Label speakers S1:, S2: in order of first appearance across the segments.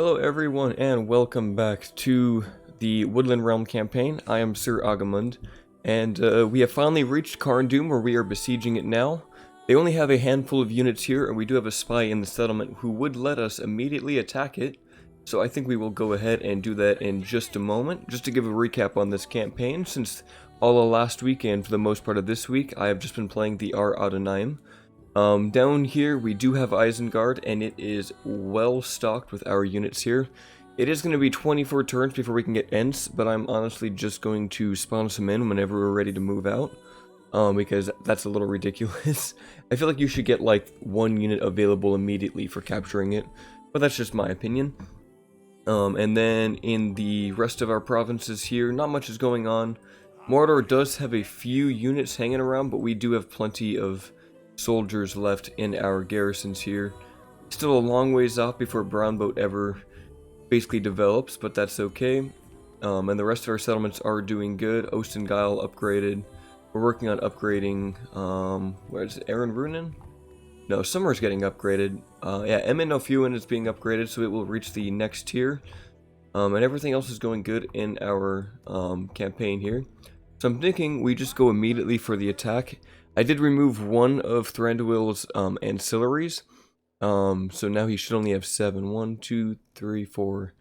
S1: Hello everyone and welcome back to the Woodland Realm campaign. I am Sir Agamund, and we have finally reached Thranduil where we are besieging it now. They only have a handful of units here, and we do have a spy in the settlement who would let us immediately attack it. So I think we will go ahead and do that in just a moment. Just to give a recap on this campaign, since all of last week and for the most part of this week, I have just been playing the Ar Adonai. Down here we do have Isengard, and it is well stocked with our units here. It is going to be 24 turns before we can get Ents, but I'm honestly just going to spawn some in whenever we're ready to move out, because that's a little ridiculous. I feel like you should get like one unit available immediately for capturing it, but that's just my opinion. And then in the rest of our provinces here, not much is going on. Mordor does have a few units hanging around, but we do have plenty of soldiers left in our garrisons here. Still a long ways off before Brownboat ever basically develops, but that's okay. And the rest of our settlements are doing good. Ostengyle upgraded. We're working on upgrading, where is it, Aaron Runen? No, Summer's getting upgraded. Yeah, Emyn Ofuin is being upgraded, so it will reach the next tier. And everything else is going good in our campaign here. So I'm thinking we just go immediately for the attack. I did remove one of Thranduil's ancillaries, so now he should only have 7. 1, 2, 3, 4,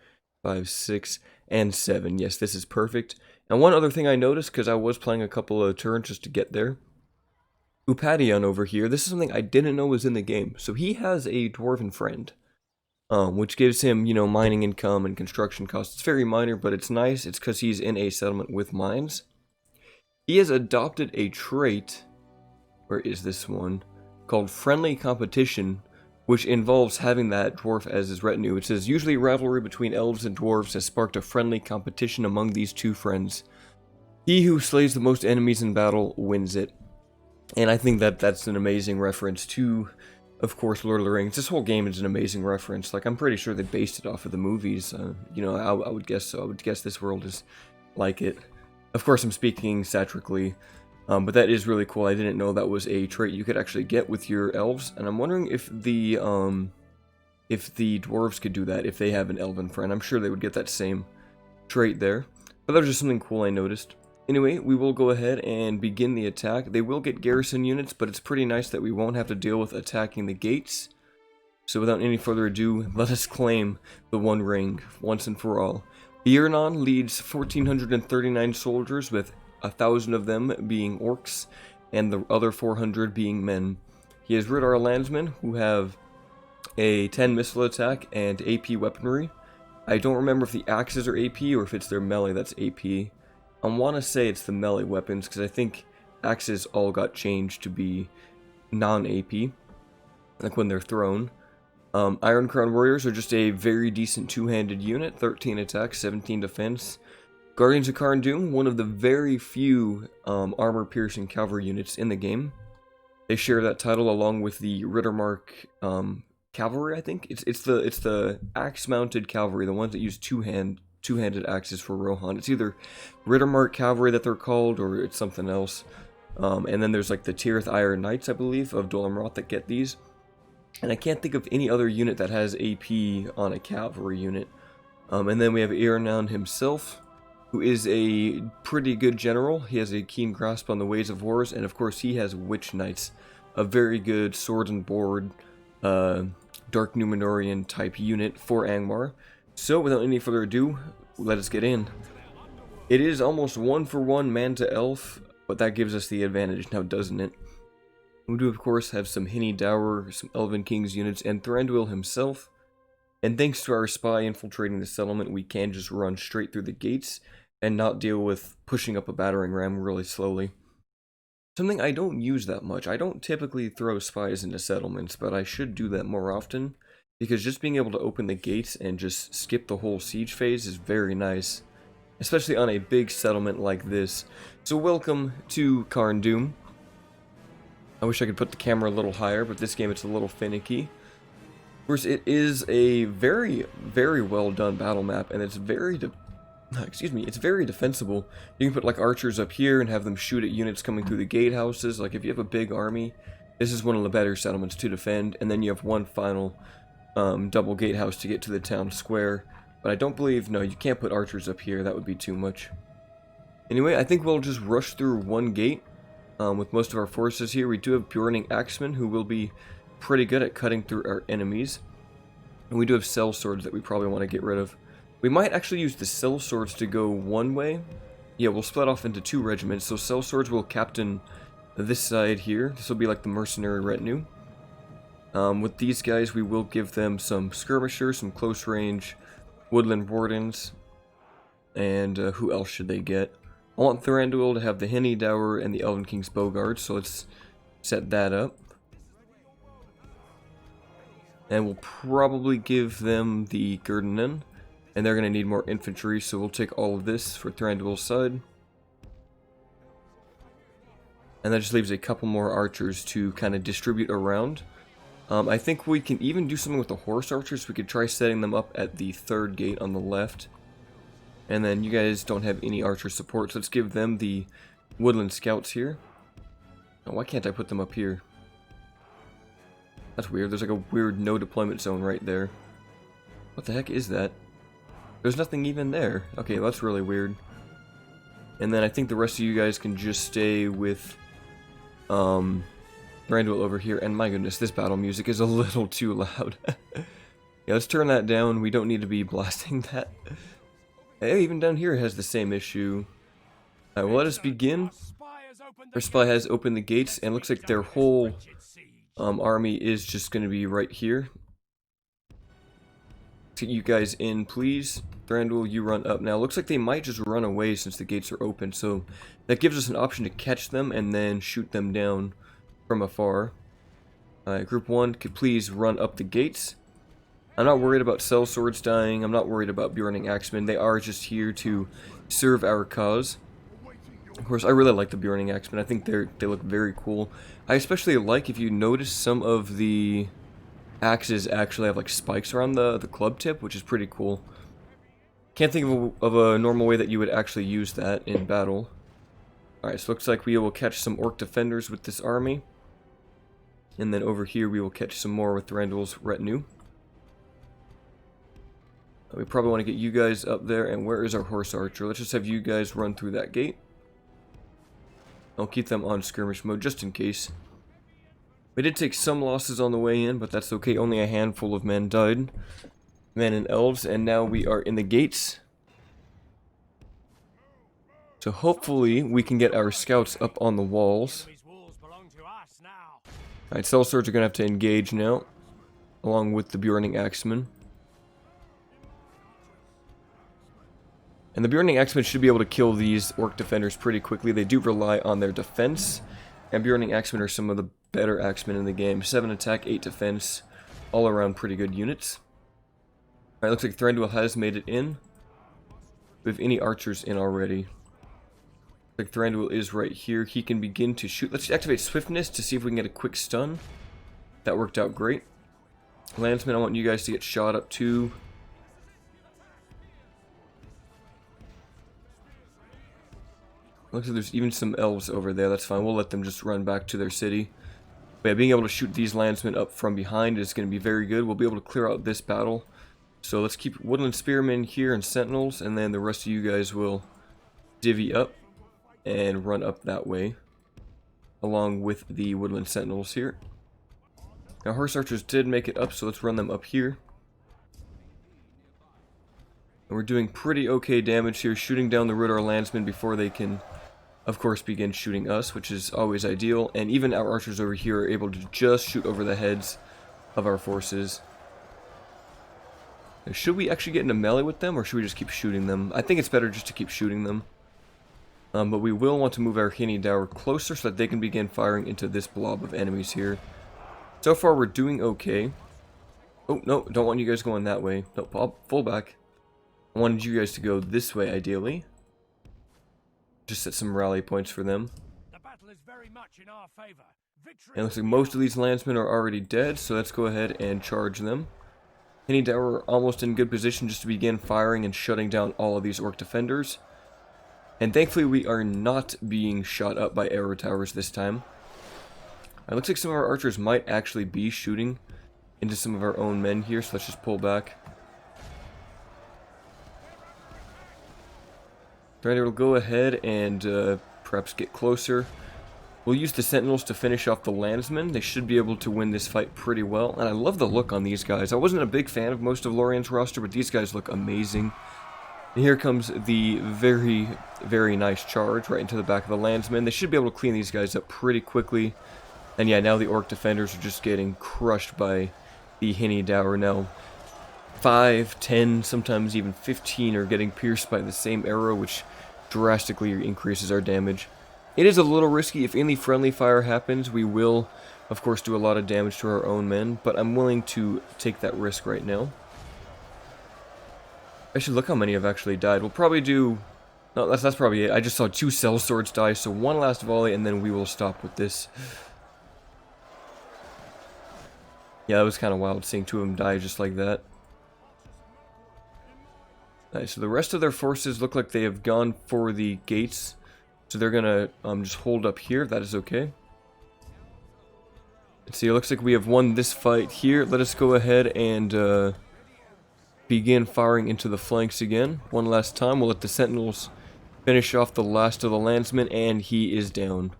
S1: 5, 6, and 7. Yes, this is perfect. And one other thing I noticed, because I was playing a couple of turns just to get there, Upadion over here, this is something I didn't know was in the game. So he has a dwarven friend, which gives him, you know, mining income and construction costs. It's very minor, but it's nice. It's because he's in a settlement with mines. He has adopted a trait. Where is this one? Called Friendly Competition, which involves having that dwarf as his retinue. It says, usually rivalry between elves and dwarves has sparked a friendly competition among these two friends. He who slays the most enemies in battle wins it. And I think that that's an amazing reference to, of course, Lord of the Rings. This whole game is an amazing reference. Like, I'm pretty sure they based it off of the movies. You know, I would guess so. I would guess this world is like it. Of course, I'm speaking satirically. But that is really cool. I didn't know that was a trait you could actually get with your elves, and I'm wondering if the dwarves could do that if they have an elven friend. I'm sure they would get that same trait there. But that was just something cool I noticed. Anyway, we will go ahead and begin the attack. They will get garrison units, but it's pretty nice that we won't have to deal with attacking the gates. So without any further ado, let us claim the One Ring once and for all. Irnan leads 1,439 soldiers, with 1,000 of them being orcs, and the other 400 being men. He has rid our landsmen, who have a 10 missile attack and AP weaponry. I don't remember if the axes are AP or if it's their melee that's AP. I want to say it's the melee weapons, because I think axes all got changed to be non-AP, like when they're thrown. Iron Crown Warriors are just a very decent two-handed unit, 13 attack, 17 defense. Guardians of Thranduil, one of the very few armor-piercing cavalry units in the game. They share that title along with the Rittermark cavalry. I think it's the axe-mounted cavalry, the ones that use two-handed axes for Rohan. It's either Rittermark cavalry that they're called, or it's something else. And then there's like the Tirith Iron Knights, I believe, of Dol Amroth that get these. And I can't think of any other unit that has AP on a cavalry unit. And then we have Irnan himself, who is a pretty good general. He has a keen grasp on the ways of wars, and of course he has Witch Knights, a very good sword and board, Dark Numenorian type unit for Angmar. So without any further ado, let us get in. It is almost 1-for-1 man to elf, but that gives us the advantage now, doesn't it? We do of course have some Hinny Dower, some Elven Kings units, and Thranduil himself. And thanks to our spy infiltrating the settlement, we can just run straight through the gates and not deal with pushing up a battering ram really slowly. Something I don't use that much. I don't typically throw spies into settlements, but I should do that more often, because just being able to open the gates and just skip the whole siege phase is very nice, especially on a big settlement like this. So welcome to Thranduil. I wish I could put the camera a little higher, but this game it's a little finicky. Of course, it is a very, very well done battle map, and it's very it's very defensible. You can put like archers up here and have them shoot at units coming through the gatehouses. Like if you have a big army, this is one of the better settlements to defend. And then you have one final double gatehouse to get to the town square. But I don't believe, no, you can't put archers up here. That would be too much. Anyway, I think we'll just rush through one gate with most of our forces here. We do have Burning Axemen, who will be pretty good at cutting through our enemies. And we do have cell swords that we probably want to get rid of. We might actually use the cell swords to go one way. Yeah, we'll split off into 2 regiments. So cell swords will captain this side here. This will be like the mercenary retinue. With these guys, we will give them some skirmishers, some close range woodland wardens. And who else should they get? I want Thranduil to have the Henny Dower and the Elven King's Bowguard, so let's set that up. And we'll probably give them the Gurdenen, and they're going to need more infantry, so we'll take all of this for Thranduil's side. And that just leaves a couple more archers to kind of distribute around. I think we can even do something with the horse archers. We could try setting them up at the 3rd gate on the left. And then you guys don't have any archer support, so let's give them the woodland scouts here. Oh, why can't I put them up here? That's weird. There's like a weird no deployment zone right there. What the heck is that? There's nothing even there. Okay, that's really weird. And then I think the rest of you guys can just stay with Thranduil over here. And my goodness, this battle music is a little too loud. Yeah, let's turn that down. We don't need to be blasting that. Hey, even down here it has the same issue. Alright, well, let us begin. Our spy has opened the gates, and looks like their whole army is just going to be right here. Get you guys in, please. Thranduil, you run up. Now, looks like they might just run away since the gates are open, so that gives us an option to catch them and then shoot them down from afar. Group 1, could please run up the gates. I'm not worried about cell swords dying. I'm not worried about Burning Axemen. They are just here to serve our cause. Of course, I really like the Burning Axemen. I think they look very cool. I especially like, if you notice, some of the axes actually have like spikes around the club tip, which is pretty cool. Can't think of a normal way that you would actually use that in battle. Alright, so looks like we will catch some orc defenders with this army. And then over here we will catch some more with Thranduil's retinue. We probably want to get you guys up there. And where is our horse archer? Let's just have you guys run through that gate. I'll keep them on skirmish mode just in case. We did take some losses on the way in, but that's okay. Only a handful of men died. Men and elves, and now we are in the gates. So hopefully we can get our scouts up on the walls. Alright, cell swords are going to have to engage now, along with the Burning Axemen. And the Burning Axemen should be able to kill these orc defenders pretty quickly. They do rely on their defense. And Burning Axemen are some of the better axemen in the game. 7 attack, 8 defense. All around pretty good units. Alright, looks like Thranduil has made it in. Do we have any archers in already? Looks like Thranduil is right here. He can begin to shoot. Let's activate Swiftness to see if we can get a quick stun. That worked out great. Landsmen, I want you guys to get shot up too. Looks like there's even some elves over there. That's fine. We'll let them just run back to their city. But yeah, being able to shoot these landsmen up from behind is going to be very good. We'll be able to clear out this battle. So let's keep Woodland Spearmen here and Sentinels, and then the rest of you guys will divvy up and run up that way, along with the Woodland Sentinels here. Now, Horse Archers did make it up, so let's run them up here. And we're doing pretty okay damage here, shooting down the Rudar Landsmen before they can, of course, begin shooting us, which is always ideal. And even our archers over here are able to just shoot over the heads of our forces. Now, should we actually get into melee with them, or should we just keep shooting them? I think it's better just to keep shooting them. But we will want to move our Henny Dower closer so that they can begin firing into this blob of enemies here. So far, we're doing okay. Oh, no, don't want you guys going that way. No, I'll pull back. I wanted you guys to go this way, ideally. Just set some rally points for them.
S2: The battle is very much in our favor. Victory.
S1: And it looks like most of these landsmen are already dead, so let's go ahead and charge them. Henny Dower are almost in good position just to begin firing and shutting down all of these orc defenders. And thankfully we are not being shot up by arrow towers this time. It looks like some of our archers might actually be shooting into some of our own men here, so let's just pull back. Thranduil will go ahead and perhaps get closer. We'll use the Sentinels to finish off the Landsmen. They should be able to win this fight pretty well. And I love the look on these guys. I wasn't a big fan of most of Lorien's roster, but these guys look amazing. And here comes the very, very nice charge right into the back of the Landsmen. They should be able to clean these guys up pretty quickly. And yeah, now the Orc defenders are just getting crushed by the Hinny Dower now. 5, 10, sometimes even 15 are getting pierced by the same arrow, which drastically increases our damage. It is a little risky. If any friendly fire happens, we will, of course, do a lot of damage to our own men, but I'm willing to take that risk right now. Actually, look how many have actually died. We'll probably do... No, that's probably it. I just saw 2 sellswords die, so one last volley, and then we will stop with this. Yeah, that was kind of wild, seeing 2 of them die just like that. Alright, so the rest of their forces look like they have gone for the gates. So they're gonna just hold up here, if that is okay. Let's see, it looks like we have won this fight here. Let us go ahead and begin firing into the flanks again. One last time, we'll let the Sentinels finish off the last of the Landsmen, and he is down.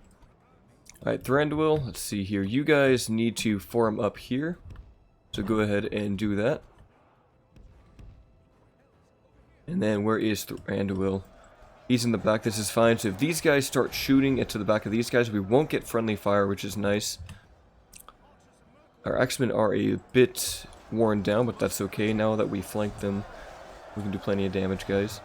S1: Alright, Thranduil, let's see here. You guys need to form up here. So go ahead and do that. And then where is Thranduil? He's in the back, this is fine. So if these guys start shooting into the back of these guys, we won't get friendly fire, which is nice. Our X-Men are a bit worn down, but that's okay. Now that we flank them, we can do plenty of damage, guys.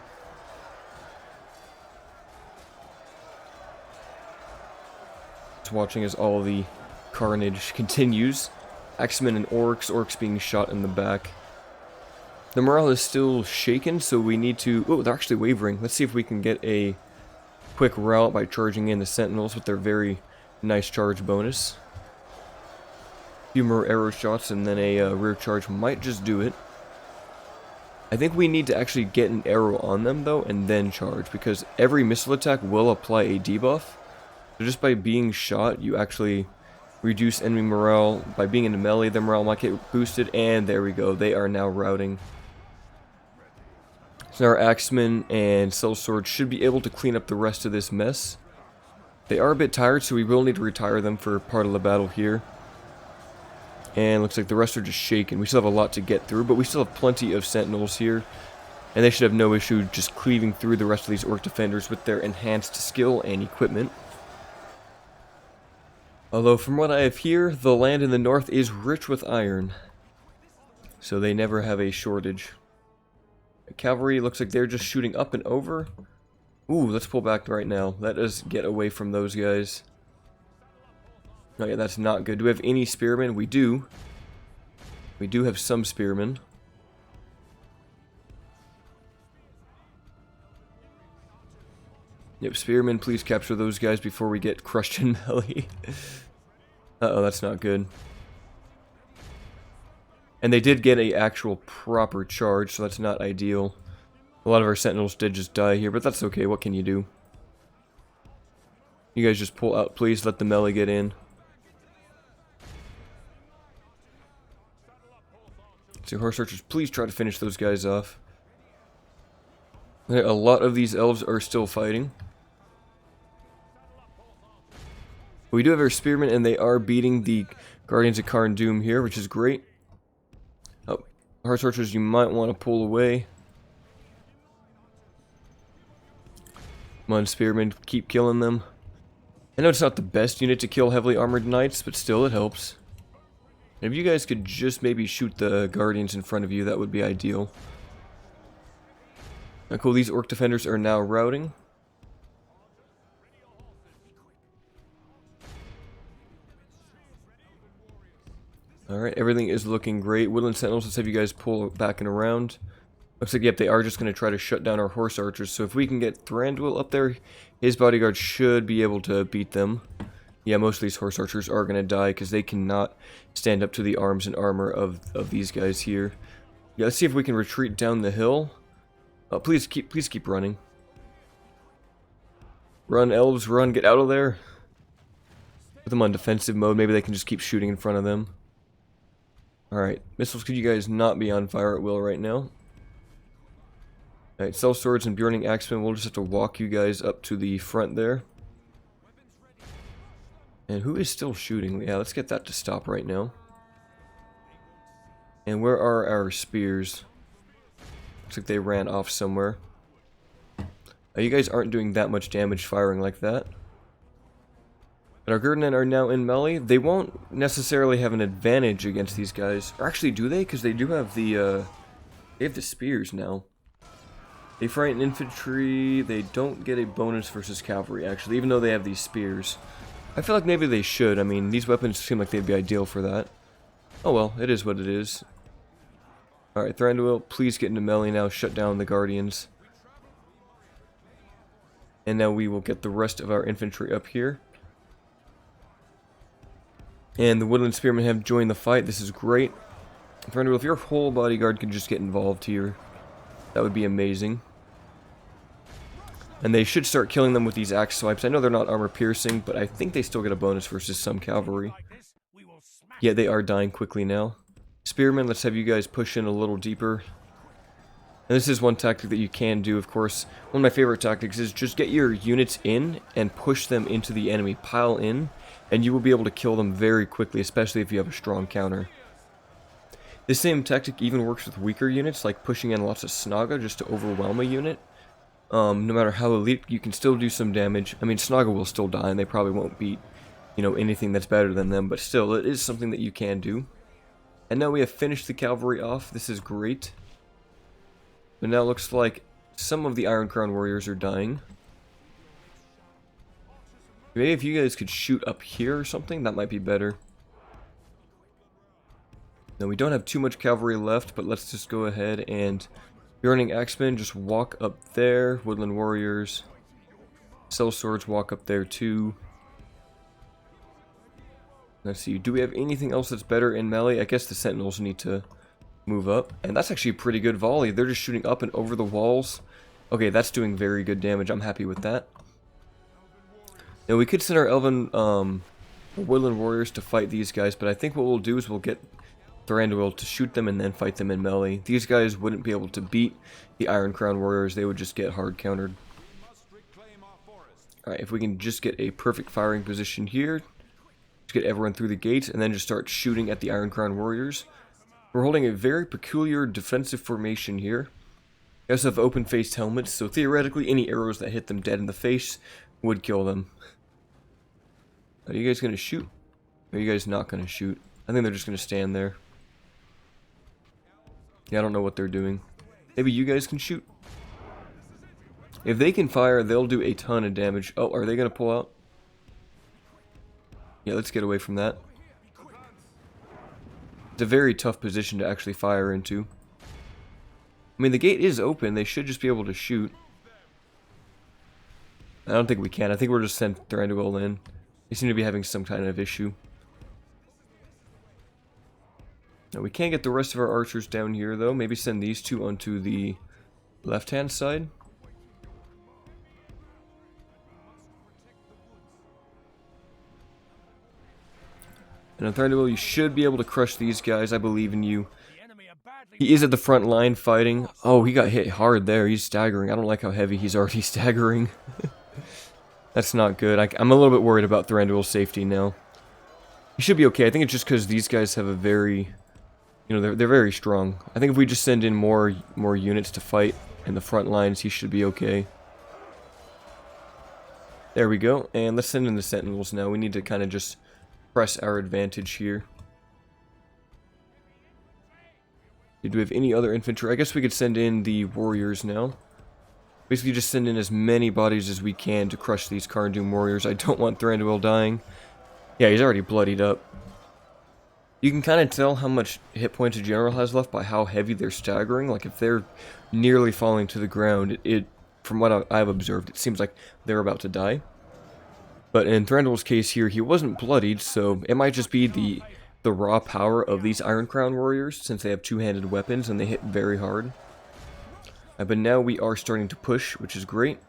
S1: Just watching as all the carnage continues. X-Men and Orcs being shot in the back. The morale is still shaken, so we need to... Oh, they're actually wavering. Let's see if we can get a quick rout by charging in the Sentinels with their very nice charge bonus. A few more arrow shots and then a rear charge might just do it. I think we need to actually get an arrow on them, though, and then charge, because every missile attack will apply a debuff. So just by being shot, you actually reduce enemy morale. By being in the melee, their morale might get boosted, and there we go. They are now routing. So our Axemen and Sellswords should be able to clean up the rest of this mess. They are a bit tired, so we will need to retire them for part of the battle here. And looks like the rest are just shaken. We still have a lot to get through, but we still have plenty of Sentinels here. And they should have no issue just cleaving through the rest of these Orc defenders with their enhanced skill and equipment. Although from what I have here, the land in the north is rich with iron. So they never have a shortage. Cavalry looks like they're just shooting up and over. Ooh, let's pull back right now. Let us get away from those guys. Oh yeah, that's not good. Do we have any spearmen? We do. We do have some spearmen. Yep, spearmen, please capture those guys before we get crushed in melee. Uh-oh, that's not good. And they did get a actual proper charge, so that's not ideal. A lot of our Sentinels did just die here, but that's okay. What can you do? You guys just pull out, please. Let the melee get in. So horse archers, please try to finish those guys off. A lot of these elves are still fighting. We do have our spearmen, and they are beating the Guardians of Carn-Dûm here, which is great. Oh, horse archers, you might want to pull away. Come on, spearmen, keep killing them. I know it's not the best unit to kill heavily armored knights, but still it helps. If you guys could just maybe shoot the guardians in front of you, that would be ideal. Now, cool, these orc defenders are now routing. Alright, everything is looking great. Woodland Sentinels, let's have you guys pull back and around. Looks like, yep, they are just going to try to shut down our horse archers. So if we can get Thranduil up there, his bodyguard should be able to beat them. Yeah, most of these horse archers are going to die because they cannot stand up to the arms and armor of these guys here. Yeah, let's see if we can retreat down the hill. Please keep running. Run, elves, run, get out of there. Put them on defensive mode, maybe they can just keep shooting in front of them. Alright, missiles, could you guys not be on fire at will right now? Alright, Cell Swords and Burning Axemen, we'll just have to walk you guys up to the front there. And who is still shooting? Yeah, let's get that to stop right now. And where are our spears? Looks like they ran off somewhere. You guys aren't doing that much damage firing like that. But our Gurdnen are now in melee. They won't necessarily have an advantage against these guys. Or actually, do they? Because they do have the, they have the spears now. They frighten infantry. They don't get a bonus versus cavalry, actually, even though they have these spears. I feel like maybe they should. I mean, these weapons seem like they'd be ideal for that. Oh well, it is what it is. Alright, Thranduil, please get into melee now. Shut down the Guardians. And now we will get the rest of our infantry up here. And the Woodland Spearmen have joined the fight. This is great. Thranduil, if your whole bodyguard can just get involved here, that would be amazing. And they should start killing them with these axe swipes. I know they're not armor piercing, but I think they still get a bonus versus some cavalry. Yeah, they are dying quickly now. Spearmen, let's have you guys push in a little deeper. And this is one tactic that you can do, of course. One of my favorite tactics is just get your units in and push them into the enemy. Pile in, and you will be able to kill them very quickly, especially if you have a strong counter. This same tactic even works with weaker units, like pushing in lots of Snaga just to overwhelm a unit. No matter how elite, you can still do some damage. I mean, Snaga will still die, and they probably won't beat, you know, anything that's better than them, but still, it is something that you can do. And now we have finished the cavalry off. This is great. But now it looks like some of the Iron Crown warriors are dying. Maybe if you guys could shoot up here or something, that might be better. Now we don't have too much cavalry left, but let's just go ahead and Burning Axemen, just walk up there. Woodland warriors. Cell Swords, walk up there too. Let's see, do we have anything else that's better in melee? I guess the Sentinels need to move up. And that's actually a pretty good volley. They're just shooting up and over the walls. Okay, that's doing very good damage. I'm happy with that. Now we could send our Elven, Woodland warriors to fight these guys, but I think what we'll do is we'll get Thranduil to shoot them and then fight them in melee. These guys wouldn't be able to beat the Iron Crown warriors. They would just get hard countered. Alright, if we can just get a perfect firing position here. Just get everyone through the gates and then just start shooting at the Iron Crown warriors. We're holding a very peculiar defensive formation here. We also have open-faced helmets, so theoretically any arrows that hit them dead in the face would kill them. Are you guys going to shoot? Or are you guys not going to shoot? I think they're just going to stand there. Yeah, I don't know what they're doing. Maybe you guys can shoot? If they can fire, they'll do a ton of damage. Oh, are they going to pull out? Yeah, let's get away from that. It's a very tough position to actually fire into. I mean, the gate is open. They should just be able to shoot. I don't think we can. I think we're just sent Thranduil in. They seem to be having some kind of issue. Now, we can't get the rest of our archers down here, though. Maybe send these two onto the left-hand side. And on Thranduil, you should be able to crush these guys. I believe in you. He is at the front line fighting. Oh, he got hit hard there. He's staggering. I don't like how heavy he's already staggering. That's not good. I'm a little bit worried about Thranduil's safety now. He should be okay. I think it's just because these guys have a very... You know, they're very strong. I think if we just send in more units to fight in the front lines, he should be okay. There we go. And let's send in the Sentinels now. We need to kind of just press our advantage here. Do we have any other infantry? I guess we could send in the warriors now. Basically just send in as many bodies as we can to crush these Carn warriors. I don't want Thranduil dying. Yeah, he's already bloodied up. You can kind of tell how much hit points a general has left by how heavy they're staggering. Like if they're nearly falling to the ground, from what I've observed, it seems like they're about to die. But in Thranduil's case here, he wasn't bloodied, so it might just be the raw power of these Iron Crown warriors, since they have two-handed weapons and they hit very hard. But now we are starting to push, which is great.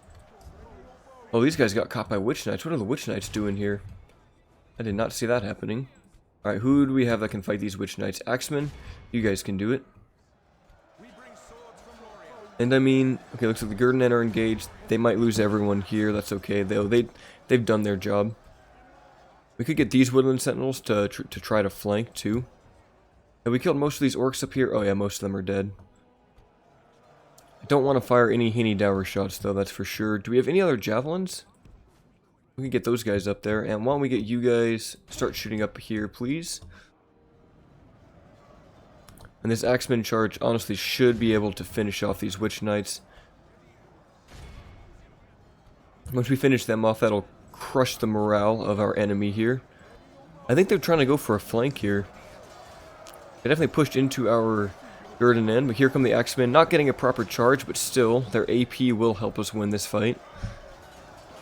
S1: Oh, these guys got caught by Witch Knights. What are the Witch Knights doing here? I did not see that happening. Alright, who do we have that can fight these Witch Knights? Axemen, you guys can do it. And I mean, okay, looks like the Gurden are engaged. They might lose everyone here, that's okay though. They've done their job. We could get these Woodland Sentinels to try to flank too. Have we killed most of these orcs up here? Oh yeah, most of them are dead. I don't want to fire any Henny Dower shots though, that's for sure. Do we have any other javelins? We can get those guys up there. And why don't we get you guys start shooting up here, please? And this Axeman charge honestly should be able to finish off these Witch Knights. Once we finish them off, that'll crush the morale of our enemy here. I think they're trying to go for a flank here. They definitely pushed into our Gurden end, but here come the Axemen. Not getting a proper charge, but still, their AP will help us win this fight.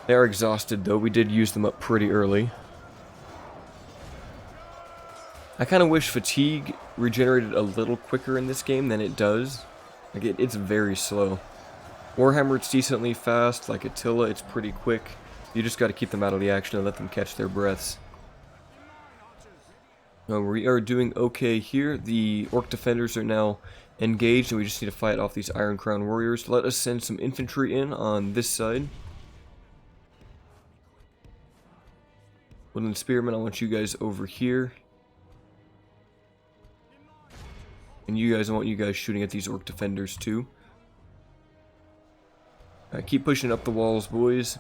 S1: They are exhausted though, we did use them up pretty early. I kind of wish fatigue regenerated a little quicker in this game than it does. Like, it's very slow. Warhammer, it's decently fast. Like Attila, it's pretty quick. You just got to keep them out of the action and let them catch their breaths. We are doing okay here. The Orc defenders are now engaged, and we just need to fight off these Iron Crown warriors. Let us send some infantry in on this side. Woodland Spearmen, I want you guys over here. And you guys, I want you guys shooting at these Orc defenders too. Keep pushing up the walls, boys.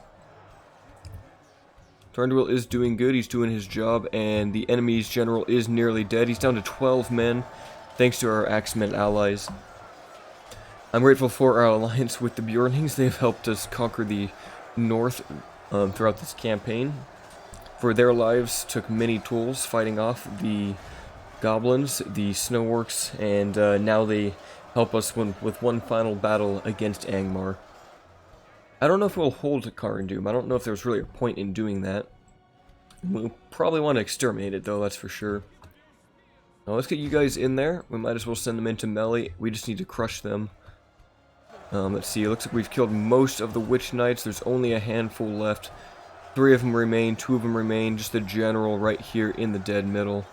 S1: Thranduil is doing good, he's doing his job, and the enemy's general is nearly dead. He's down to 12 men, thanks to our Axemen allies. I'm grateful for our alliance with the Bjornings. They've helped us conquer the north throughout this campaign. For their lives took many tools fighting off the goblins, the snow orcs, and now they help us with one final battle against Angmar. I don't know if we'll hold Carndum. I don't know if there's really a point in doing that. We'll probably want to exterminate it though, that's for sure. Now let's get you guys in there. We might as well send them into melee. We just need to crush them. Let's see, it looks like we've killed most of the Witch Knights. There's only a handful left. 3 of them remain, 2 of them remain, just the general right here in the dead middle.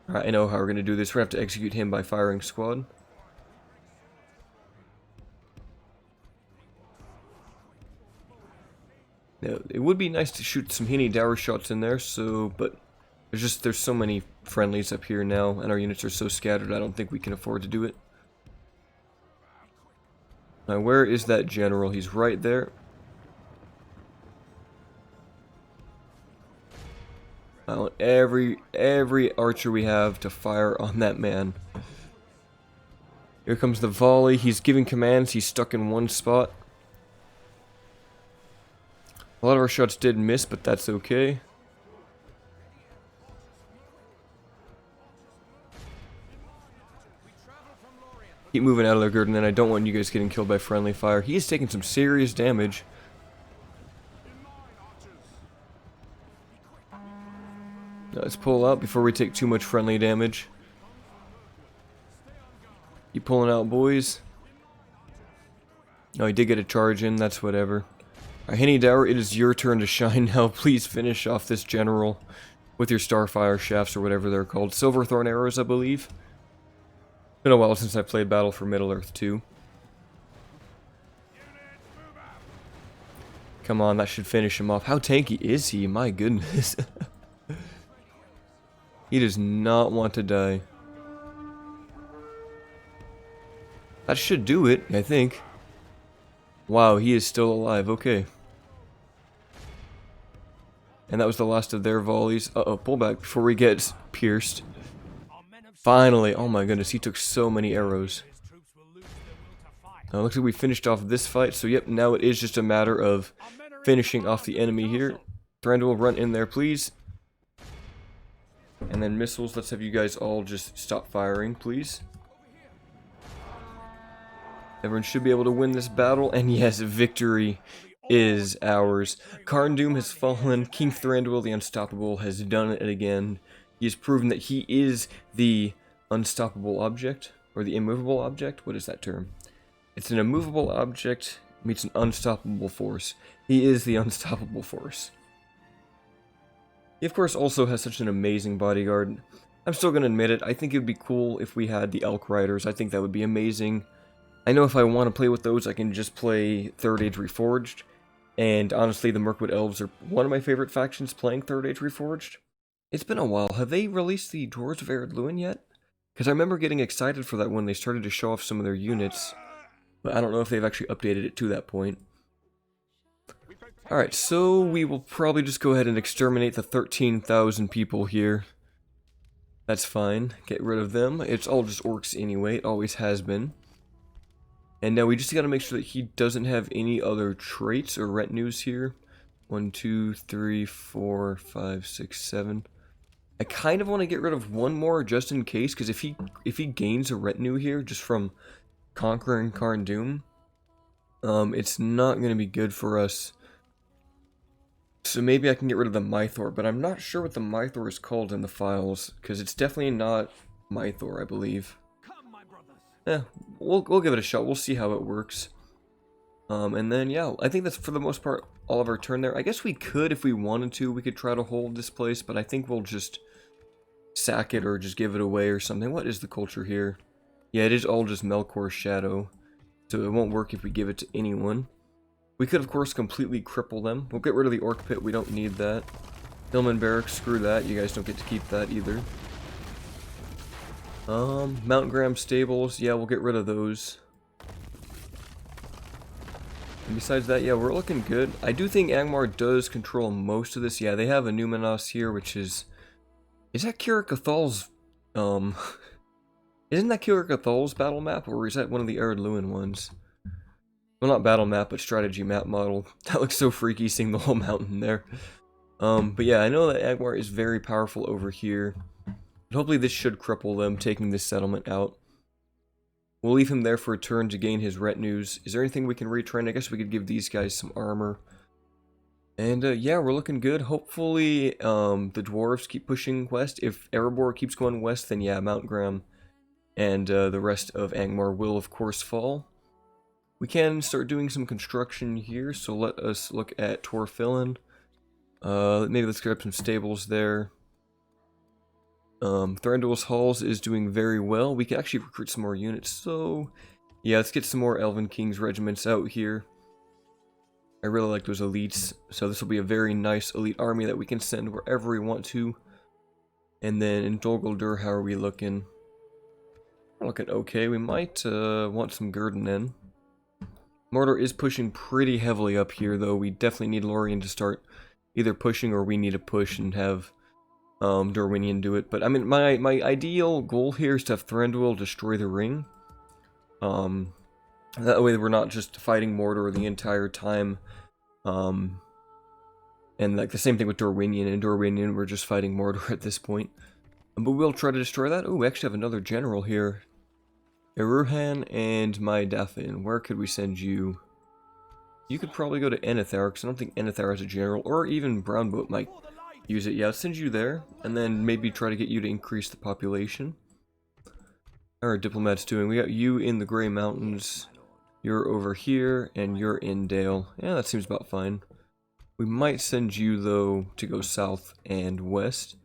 S1: Alright, I know how we're going to do this. We're going to have to execute him by firing squad. Now, it would be nice to shoot some Henny Dower shots in there, but there's so many friendlies up here now, and our units are so scattered, I don't think we can afford to do it. Now, where is that general? He's right there. I want every archer we have to fire on that man. Here comes the volley. He's giving commands. He's stuck in one spot. A lot of our shots did miss, but that's okay. Keep moving out of their Gurden, and I don't want you guys getting killed by friendly fire. He is taking some serious damage. Now let's pull out before we take too much friendly damage. Keep pulling out, boys. Oh, he did get a charge in, that's whatever. Alright, Henny Dower, it is your turn to shine now. Please finish off this general with your Starfire shafts or whatever they're called. Silverthorn arrows, I believe. Been a while since I played Battle for Middle-earth 2. Come on, that should finish him off. How tanky is he? My goodness. He does not want to die. That should do it, I think. Wow, he is still alive. Okay. And that was the last of their volleys. Uh-oh, pull back before we get pierced. Finally. Oh my goodness, he took so many arrows. Now, looks like we finished off this fight. So, yep, now it is just a matter of finishing off the enemy here. Thranduil, run in there, please. And then missiles, let's have you guys all just stop firing, please. Everyone should be able to win this battle, and yes, victory is ours. Carndum has fallen. King Thranduil the Unstoppable has done it again. He has proven that he is the unstoppable object, or the immovable object. What is that term? It's an immovable object meets an unstoppable force. He is the unstoppable force. He of course also has such an amazing bodyguard. I'm still gonna admit it, I think it would be cool if we had the Elk Riders. I think that would be amazing. I know if I want to play with those, I can just play 3rd Age Reforged. And honestly, the Mirkwood Elves are one of my favorite factions playing 3rd Age Reforged. It's been a while. Have they released the Dwarves of Ered Luin yet? Because I remember getting excited for that when they started to show off some of their units. But I don't know if they've actually updated it to that point. Alright, so we will probably just go ahead and exterminate the 13,000 people here. That's fine. Get rid of them. It's all just orcs anyway. It always has been. And now we just gotta make sure that he doesn't have any other traits or retinues here. 1, 2, 3, 4, 5, 6, 7. I kind of want to get rid of one more just in case, because if he gains a retinue here just from conquering Karn Doom, it's not going to be good for us. So maybe I can get rid of the Mythor, but I'm not sure what the Mythor is called in the files, because it's definitely not Mythor, I believe. We'll give it a shot. We'll see how it works. And then, yeah, I think that's for the most part all of our turn there. I guess we could, if we wanted to, we could try to hold this place, but I think we'll just sack it or just give it away or something. What is the culture here? Yeah, it is all just Melkor's Shadow, so it won't work if we give it to anyone. We could, of course, completely cripple them. We'll get rid of the Orc Pit. We don't need that. Hillman Barracks, screw that. You guys don't get to keep that either. Mount Graham Stables, yeah, we'll get rid of those. And besides that, yeah, we're looking good. I do think Angmar does control most of this. Yeah, they have a Numenos here, which is... Is that Kirik Cathal's, Isn't that Kirik Cathal's battle map, or is that one of the Ered Luin ones? Well, not battle map, but strategy map model. That looks so freaky, seeing the whole mountain there. But yeah, I know that Angmar is very powerful over here. But hopefully this should cripple them, taking this settlement out. We'll leave him there for a turn to gain his retinues. Is there anything we can retrain? I guess we could give these guys some armor. And yeah, we're looking good. Hopefully the dwarves keep pushing west. If Erebor keeps going west, then yeah, Mount Graham and the rest of Angmar will of course fall. We can start doing some construction here, so let us look at Torfillin. Maybe let's grab some stables there. Thranduil's Halls is doing very well. We can actually recruit some more units, so yeah, let's get some more Elven Kings regiments out here. I really like those elites, so this will be a very nice elite army that we can send wherever we want to. And then in Dol Guldur, how are we looking? We're looking okay. We might want some Gurdon in. Mordor is pushing pretty heavily up here, though. We definitely need Lorien to start either pushing, or we need to push and have Dorwinion do it. But I mean, my ideal goal here is to have Thranduil destroy the ring. That way we're not just fighting Mordor the entire time. And like the same thing with Dorwinion. And Dorwinion, we're just fighting Mordor at this point. But we'll try to destroy that. Oh, we actually have another general here. Eruhan and Maidathin. Where could we send you? You could probably go to Enethar, because I don't think Enethar has a general. Or even Brownboat might use it. Yeah, I'll send you there. And then maybe try to get you to increase the population. How are our diplomats doing? We got you in the Grey Mountains. You're over here, and you're in Dale. Yeah, that seems about fine. We might send you, though, to go south and west.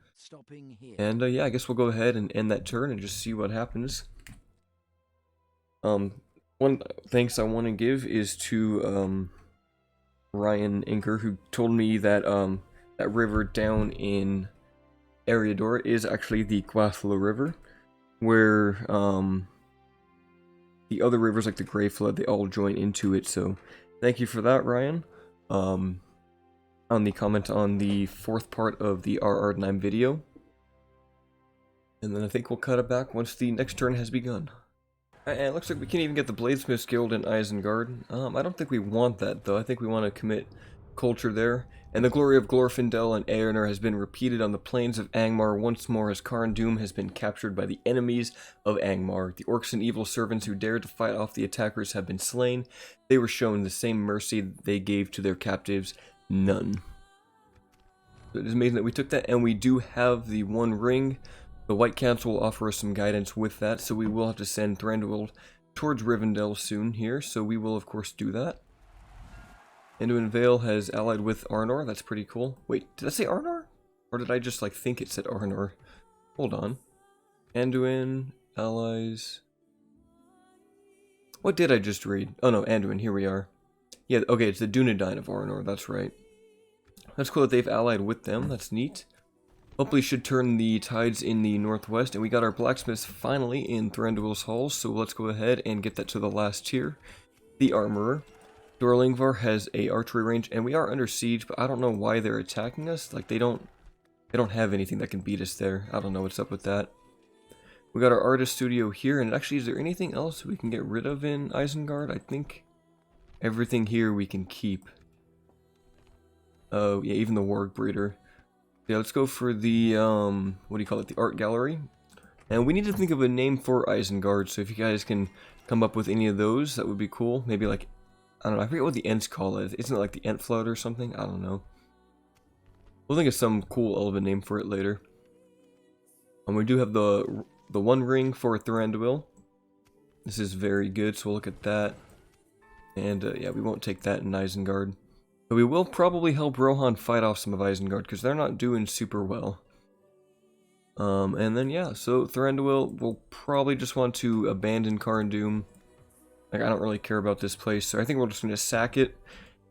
S1: And, yeah, I guess we'll go ahead and end that turn and just see what happens. One thanks I want to give is to, Ryan Inker, who told me that, that river down in Eriador is actually the Quathla River, where, the other rivers like the Grey Flood, they all join into it, so thank you for that, Ryan. On the comment on the 4th part of the RR9 video. And then I think we'll cut it back once the next turn has begun. And it looks like we can even get the Bladesmiths Guild in Isengard. I don't think we want that, though. I think we want to commit culture there. And the glory of Glorfindel and Eärnur has been repeated on the plains of Angmar once more as Karn Doom has been captured by the enemies of Angmar. The orcs and evil servants who dared to fight off the attackers have been slain. They were shown the same mercy they gave to their captives. None. It is amazing that we took that, and we do have the One Ring. The White Council will offer us some guidance with that, so we will have to send Thranduil towards Rivendell soon here, so we will of course do that. Anduin Vale has allied with Arnor, that's pretty cool. Wait, did I say Arnor? Or did I just like think it said Arnor? Hold on. Anduin, allies. What did I just read? Oh no, Anduin, here we are. Yeah, okay, it's the Dunedain of Arnor, that's right. That's cool that they've allied with them, that's neat. Hopefully should turn the tides in the northwest, and we got our blacksmiths finally in Thranduil's halls, so let's go ahead and get that to the last tier. The armorer. Dorlingvar has a archery range, and we are under siege, but I don't know why they're attacking us. Like, they don't have anything that can beat us there. I don't know what's up with that. We got our artist studio here, and actually, is there anything else we can get rid of in Isengard? I think everything here we can keep. Oh, yeah, even the warg breeder. Yeah, let's go for the, what do you call it, the art gallery. And we need to think of a name for Isengard, so if you guys can come up with any of those, that would be cool. Maybe like, I don't know, I forget what the Ents call it. Isn't it like the Ent Flood or something? I don't know. We'll think of some cool elven name for it later. And we do have the One Ring for Thranduil. This is very good, so we'll look at that. And yeah, we won't take that in Isengard. But we will probably help Rohan fight off some of Isengard, because they're not doing super well. And then yeah, so Thranduil will probably just want to abandon Carndum. Like, I don't really care about this place, so I think we're just going to sack it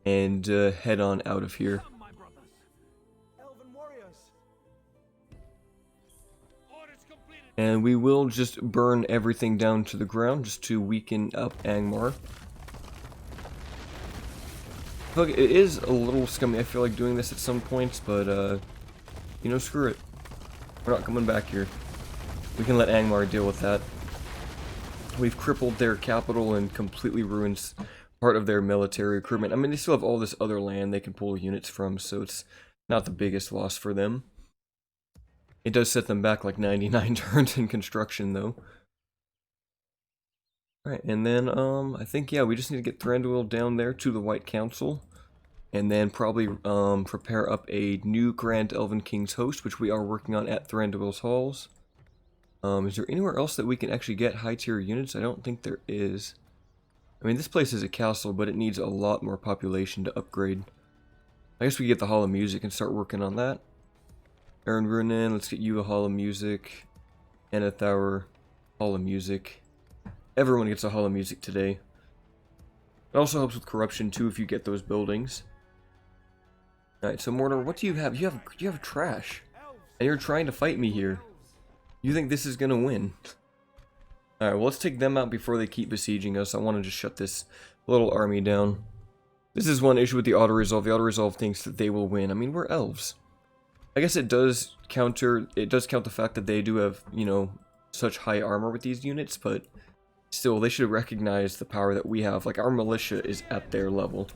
S1: and head on out of here. And we will just burn everything down to the ground just to weaken up Angmar. Look, it is a little scummy, I feel like, doing this at some points, but, you know, screw it. We're not coming back here. We can let Angmar deal with that. We've crippled their capital and completely ruined part of their military recruitment. I mean, they still have all this other land they can pull units from, so it's not the biggest loss for them. It does set them back like 99 turns in construction, though. Alright, and then, I think, yeah, we just need to get Thranduil down there to the White Council. And then probably, prepare up a new Grand Elven King's Host, which we are working on at Thranduil's Halls. Is there anywhere else that we can actually get high-tier units? I don't think there is. I mean, this place is a castle, but it needs a lot more population to upgrade. I guess we get the Hall of Music and start working on that. Aaron Runin, let's get you a Hall of Music. Anathour, Hall of Music. Everyone gets a Hall of Music today. It also helps with corruption too if you get those buildings. Alright, so Mordor, what do you have? You have trash. And you're trying to fight me here. You think this is gonna win? Alright, well, let's take them out before they keep besieging us. I want to just shut this little army down. This is one issue with the auto-resolve. The auto-resolve thinks that they will win. I mean, we're elves. I guess it does count the fact that they do have, you know, such high armor with these units, but still, they should recognize the power that we have. Like, our militia is at their level.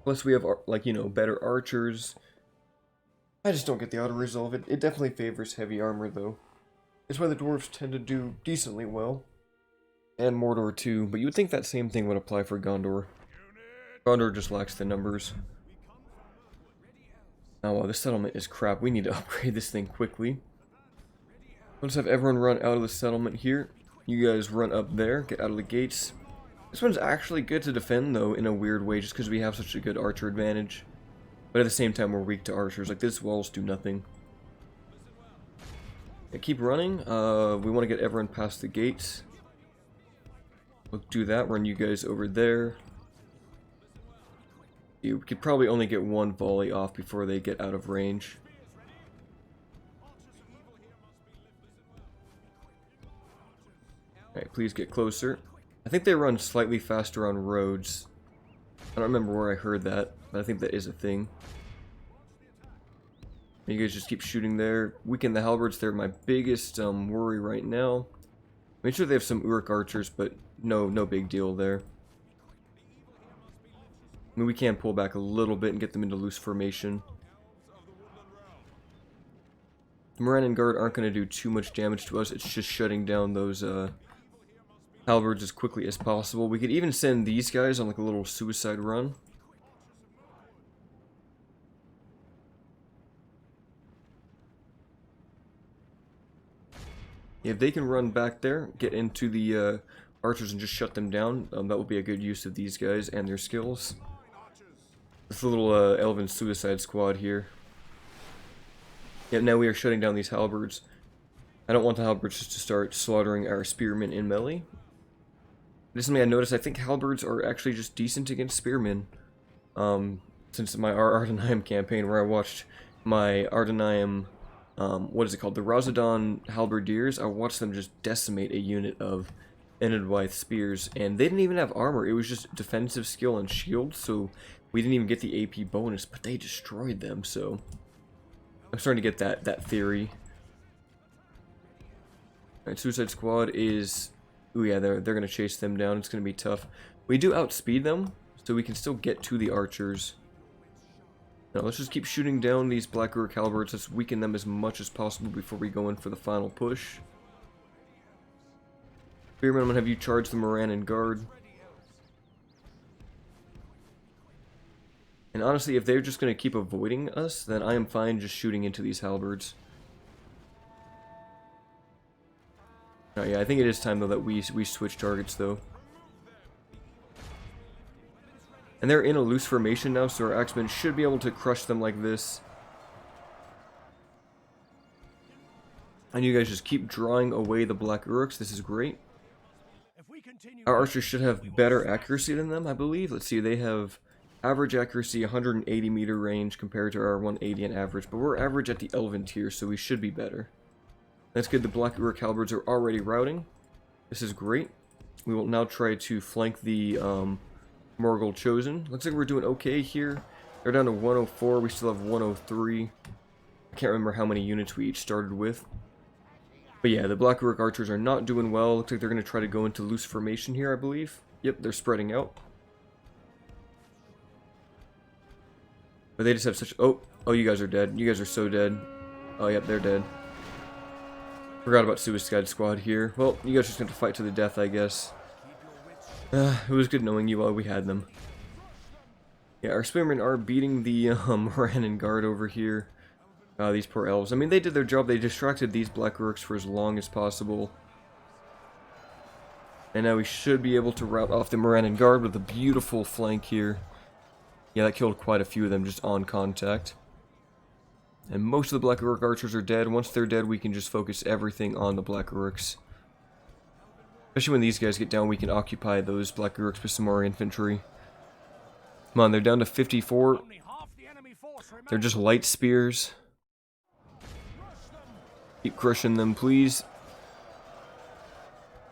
S1: Plus, we have, like, you know, better archers. I just don't get the auto-resolve. It definitely favors heavy armor, though. It's why the dwarves tend to do decently well. And Mordor, too. But you would think that same thing would apply for Gondor. Gondor just lacks the numbers. Oh, wow, this settlement is crap. We need to upgrade this thing quickly. Let's have everyone run out of the settlement here. You guys run up there, get out of the gates. This one's actually good to defend, though, in a weird way, just because we have such a good archer advantage. But at the same time, we're weak to archers. Like, these walls do nothing. Yeah, keep running. We want to get everyone past the gates. We'll do that. Run you guys over there. You could probably only get one volley off before they get out of range. Alright, please get closer. I think they run slightly faster on roads. I don't remember where I heard that, but I think that is a thing. You guys just keep shooting there. Weaken the halberds, they're my biggest worry right now. Make sure they have some Uruk archers, but no big deal there. I mean, we can pull back a little bit and get them into loose formation. The Morannon Guard aren't going to do too much damage to us. It's just shutting down those halberds as quickly as possible. We could even send these guys on like a little suicide run. If they can run back there, get into the archers and just shut them down, that would be a good use of these guys and their skills. This little elven suicide squad here. Yet now we are shutting down these halberds. I don't want the halberds just to start slaughtering our spearmen in melee. This is something I noticed. I think halberds are actually just decent against spearmen. Since my Ardenaim campaign, where I watched my Ardenaim, what is it called? The Razadon halberdiers. I watched them just decimate a unit of Enidwythe spears, and they didn't even have armor. It was just defensive skill and shield, so we didn't even get the AP bonus, but they destroyed them, so I'm starting to get that theory. Alright, Suicide Squad is... Ooh yeah, they're gonna chase them down. It's gonna be tough. We do outspeed them, so we can still get to the archers. Now let's just keep shooting down these Black Uruk halberds. Let's weaken them as much as possible before we go in for the final push. Spearman, I'm gonna have you charge the Moran and guard. And honestly, if they're just gonna keep avoiding us, then I am fine just shooting into these halberds. Oh yeah, I think it is time though that we switch targets though. And they're in a loose formation now, so our axemen should be able to crush them like this. And you guys just keep drawing away the Black Uruks. This is great. Our archers should have better accuracy than them, I believe. Let's see, they have average accuracy 180 meter range compared to our 180 on average, but we're average at the Elven tier, so we should be better. That's good. The Black Uruk halberds are already routing. This is great. We will now try to flank the Morgul Chosen. Looks like we're doing okay here. They're down to 104. We still have 103. I can't remember how many units we each started with. But yeah, the Black Uruk archers are not doing well. Looks like they're going to try to go into loose formation here, I believe. Yep, they're spreading out. But they just have such... Oh, you guys are dead. You guys are so dead. Oh, yep, they're dead. Forgot about Suicide Squad here. Well, you guys are just going to fight to the death, I guess. It was good knowing you while we had them. Yeah, our spearmen are beating the Moran and guard over here. These poor elves. I mean, they did their job. They distracted these Black Uruks for as long as possible. And now we should be able to rout off the Moran and guard with a beautiful flank here. Yeah, that killed quite a few of them just on contact. And most of the Black Uruk archers are dead. Once they're dead, we can just focus everything on the Black Uruks. Especially when these guys get down, we can occupy those Black Uruks with some more infantry. Come on, they're down to 54. They're just light spears. Keep crushing them, please.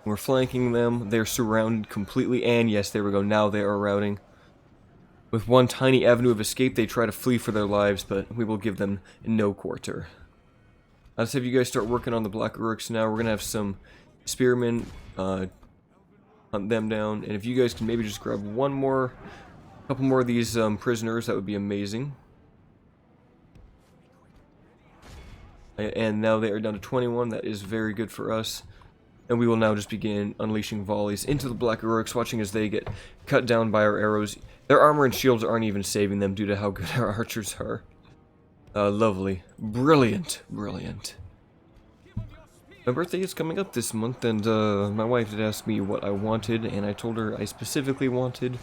S1: We're flanking them. They're surrounded completely. And yes, there we go. Now they are routing. With one tiny avenue of escape, they try to flee for their lives, but we will give them no quarter. Let's have you guys start working on the Black Uruks now. We're going to have some spearmen hunt them down. And if you guys can maybe just grab couple more of these prisoners, that would be amazing. And now they are down to 21. That is very good for us. And we will now just begin unleashing volleys into the Black Uruks, watching as they get cut down by our arrows. Their armor and shields aren't even saving them due to how good our archers are. Lovely. Brilliant. Brilliant. My birthday is coming up this month, and my wife did ask me what I wanted, and I told her I specifically wanted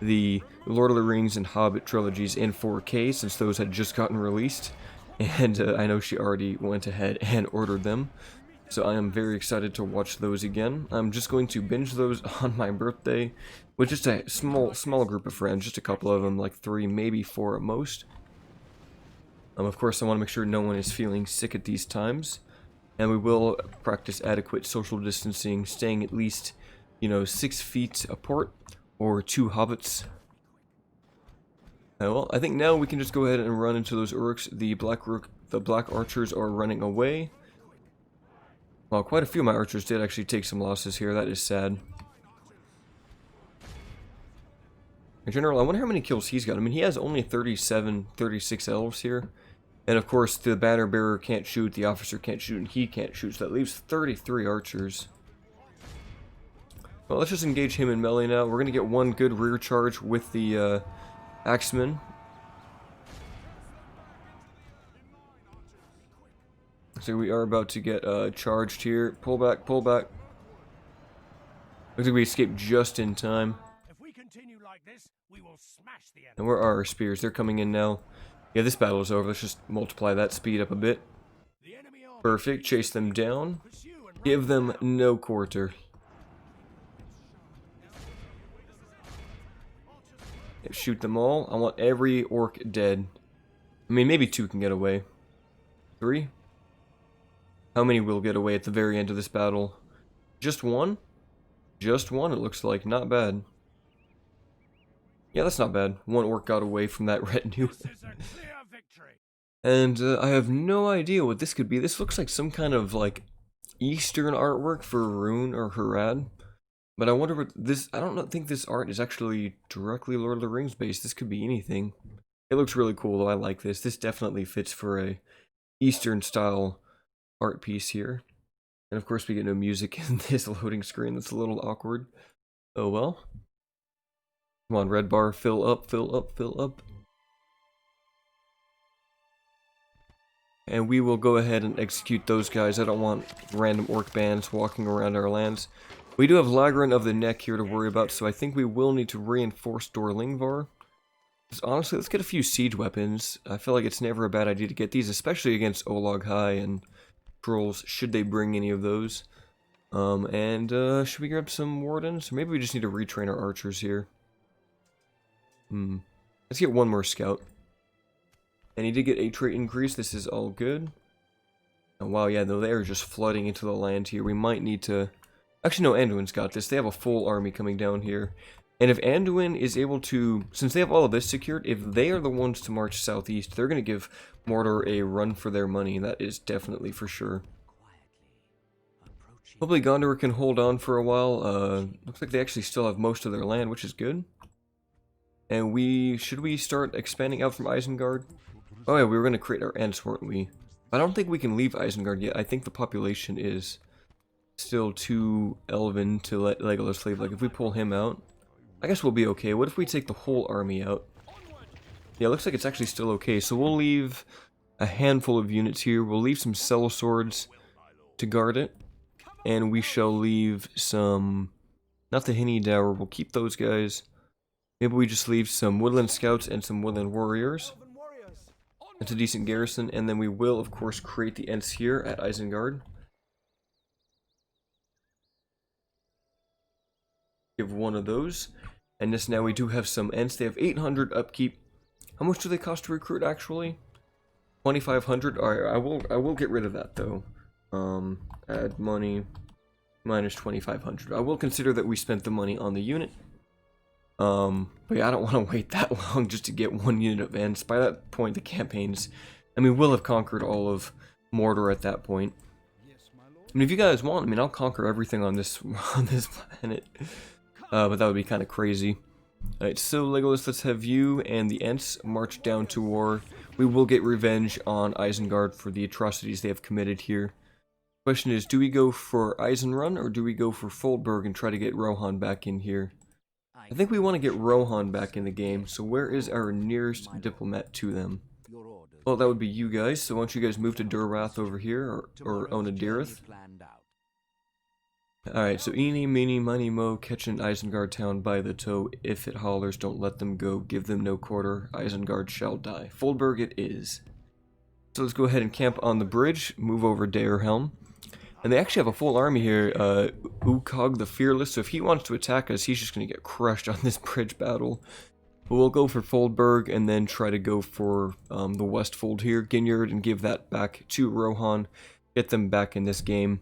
S1: the Lord of the Rings and Hobbit trilogies in 4K, since those had just gotten released. And I know she already went ahead and ordered them. So I am very excited to watch those again. I'm just going to binge those on my birthday with just a small group of friends, just a couple of them, like 3, maybe 4 at most. Of course, I want to make sure no one is feeling sick at these times. And we will practice adequate social distancing, staying at least, 6 feet apart, or 2 hobbits. Well, I think now we can just go ahead and run into those Uruks. The Black Archers are running away. Well, quite a few of my archers did actually take some losses here. That is sad. In general, I wonder how many kills he's got. I mean, he has only 36 elves here. And of course, the banner bearer can't shoot, the officer can't shoot, and he can't shoot. So that leaves 33 archers. Well, let's just engage him in melee now. We're going to get one good rear charge with the axemen. So we are about to get charged here. Pull back, pull back. Looks like we escaped just in time.
S2: If we continue like this, we will smash the enemy.
S1: And where are our spears? They're coming in now. Yeah, this battle is over. Let's just multiply that speed up a bit.
S2: The enemy army
S1: Perfect, chase them down.
S2: pursue and
S1: Give them no quarter. Shoot them all. I want every orc dead. I mean, maybe 2 can get away. 3? How many will get away at the very end of this battle? Just 1? Just 1, it looks like. Not bad. Yeah, that's not bad. 1 orc got away from that retinue.
S2: This is a clear victory.
S1: And I have no idea what this could be. This looks like some kind of, like, Eastern artwork for Rune or Harad. But I wonder what this... I don't think this art is actually directly Lord of the Rings based. This could be anything. It looks really cool, though. I like this. This definitely fits for a Eastern-style art piece here. And of course we get no music in this loading screen. That's a little awkward. Oh well. Come on, red bar. Fill up, fill up, fill up. And we will go ahead and execute those guys. I don't want random orc bands walking around our lands. We do have Lagran of the Neck here to worry about, so I think we will need to reinforce Dorlingvar. Honestly, let's get a few siege weapons. I feel like it's never a bad idea to get these, especially against Olag High and trolls, should they bring any of those. Should we grab some wardens? Or maybe we just need to retrain our archers here. Let's get 1 more scout. And he did get a trait increase. This is all good. Oh, wow, yeah, no, they are just flooding into the land here. We might need to... Actually, no, Anduin's got this. They have a full army coming down here. And if Anduin is able to... Since they have all of this secured, if they are the ones to march southeast, they're going to give Mordor a run for their money. That is definitely for sure. Hopefully Gondor can hold on for a while. Looks like they actually still have most of their land, which is good. And should we start expanding out from Isengard? Oh yeah, we were going to create our Ents, weren't we? I don't think we can leave Isengard yet. I think the population is still too elven to let Legolas leave. Like, if we pull him out, I guess we'll be okay. What if we take the whole army out? Yeah, it looks like it's actually still okay. So we'll leave a handful of units here. We'll leave some sellswords to guard it. And we shall leave some... Not the Hinny Dower, we'll keep those guys. Maybe we just leave some woodland scouts and some woodland warriors. That's a decent garrison, and then we will, of course, create the Ents here at Isengard. Give 1 of those. And this now we do have some Ents. They have 800 upkeep. How much do they cost to recruit, actually? 2,500? Alright, I will get rid of that, though. Add money. Minus 2,500. I will consider that we spent the money on the unit. But yeah, I don't want to wait that long just to get 1 unit of Ents. By that point, the campaigns... I mean, we'll have conquered all of Mordor at that point. I mean, if you guys want, I mean, I'll conquer everything on this planet. But that would be kind of crazy. Alright, so Legolas, let's have you and the Ents march down to war. We will get revenge on Isengard for the atrocities they have committed here. Question is, do we go for Eisenrun or do we go for Foldberg and try to get Rohan back in here? I think we want to get Rohan back in the game, so where is our nearest diplomat to them? Well, that would be you guys, so why don't you guys move to Durrath over here, or Onadirith? Alright, so eeny, meeny, miny, mo, catching Isengard town by the toe. If it hollers, don't let them go, give them no quarter, Isengard shall die. Foldberg it is. So let's go ahead and camp on the bridge, move over Darehelm. And they actually have a full army here, Ukog the Fearless, so if he wants to attack us, he's just going to get crushed on this bridge battle. But we'll go for Foldberg, and then try to go for the Westfold here, Ginyard, and give that back to Rohan, get them back in this game.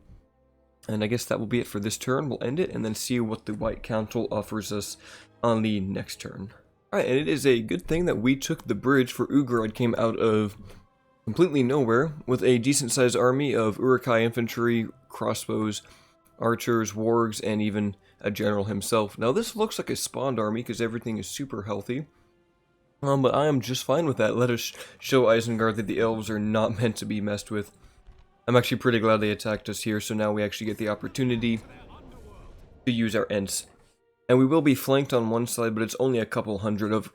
S1: And I guess that will be it for this turn. We'll end it, and then see what the White Council offers us on the next turn. Alright, and it is a good thing that we took the bridge, for Ugrod came out of completely nowhere, with a decent-sized army of Uruk-hai infantry, crossbows, archers, wargs, and even a general himself. Now this looks like a spawned army, because everything is super healthy. But I am just fine with that. Let us show Isengard that the elves are not meant to be messed with. I'm actually pretty glad they attacked us here, so now we actually get the opportunity to use our Ents. And we will be flanked on one side, but it's only a couple hundred of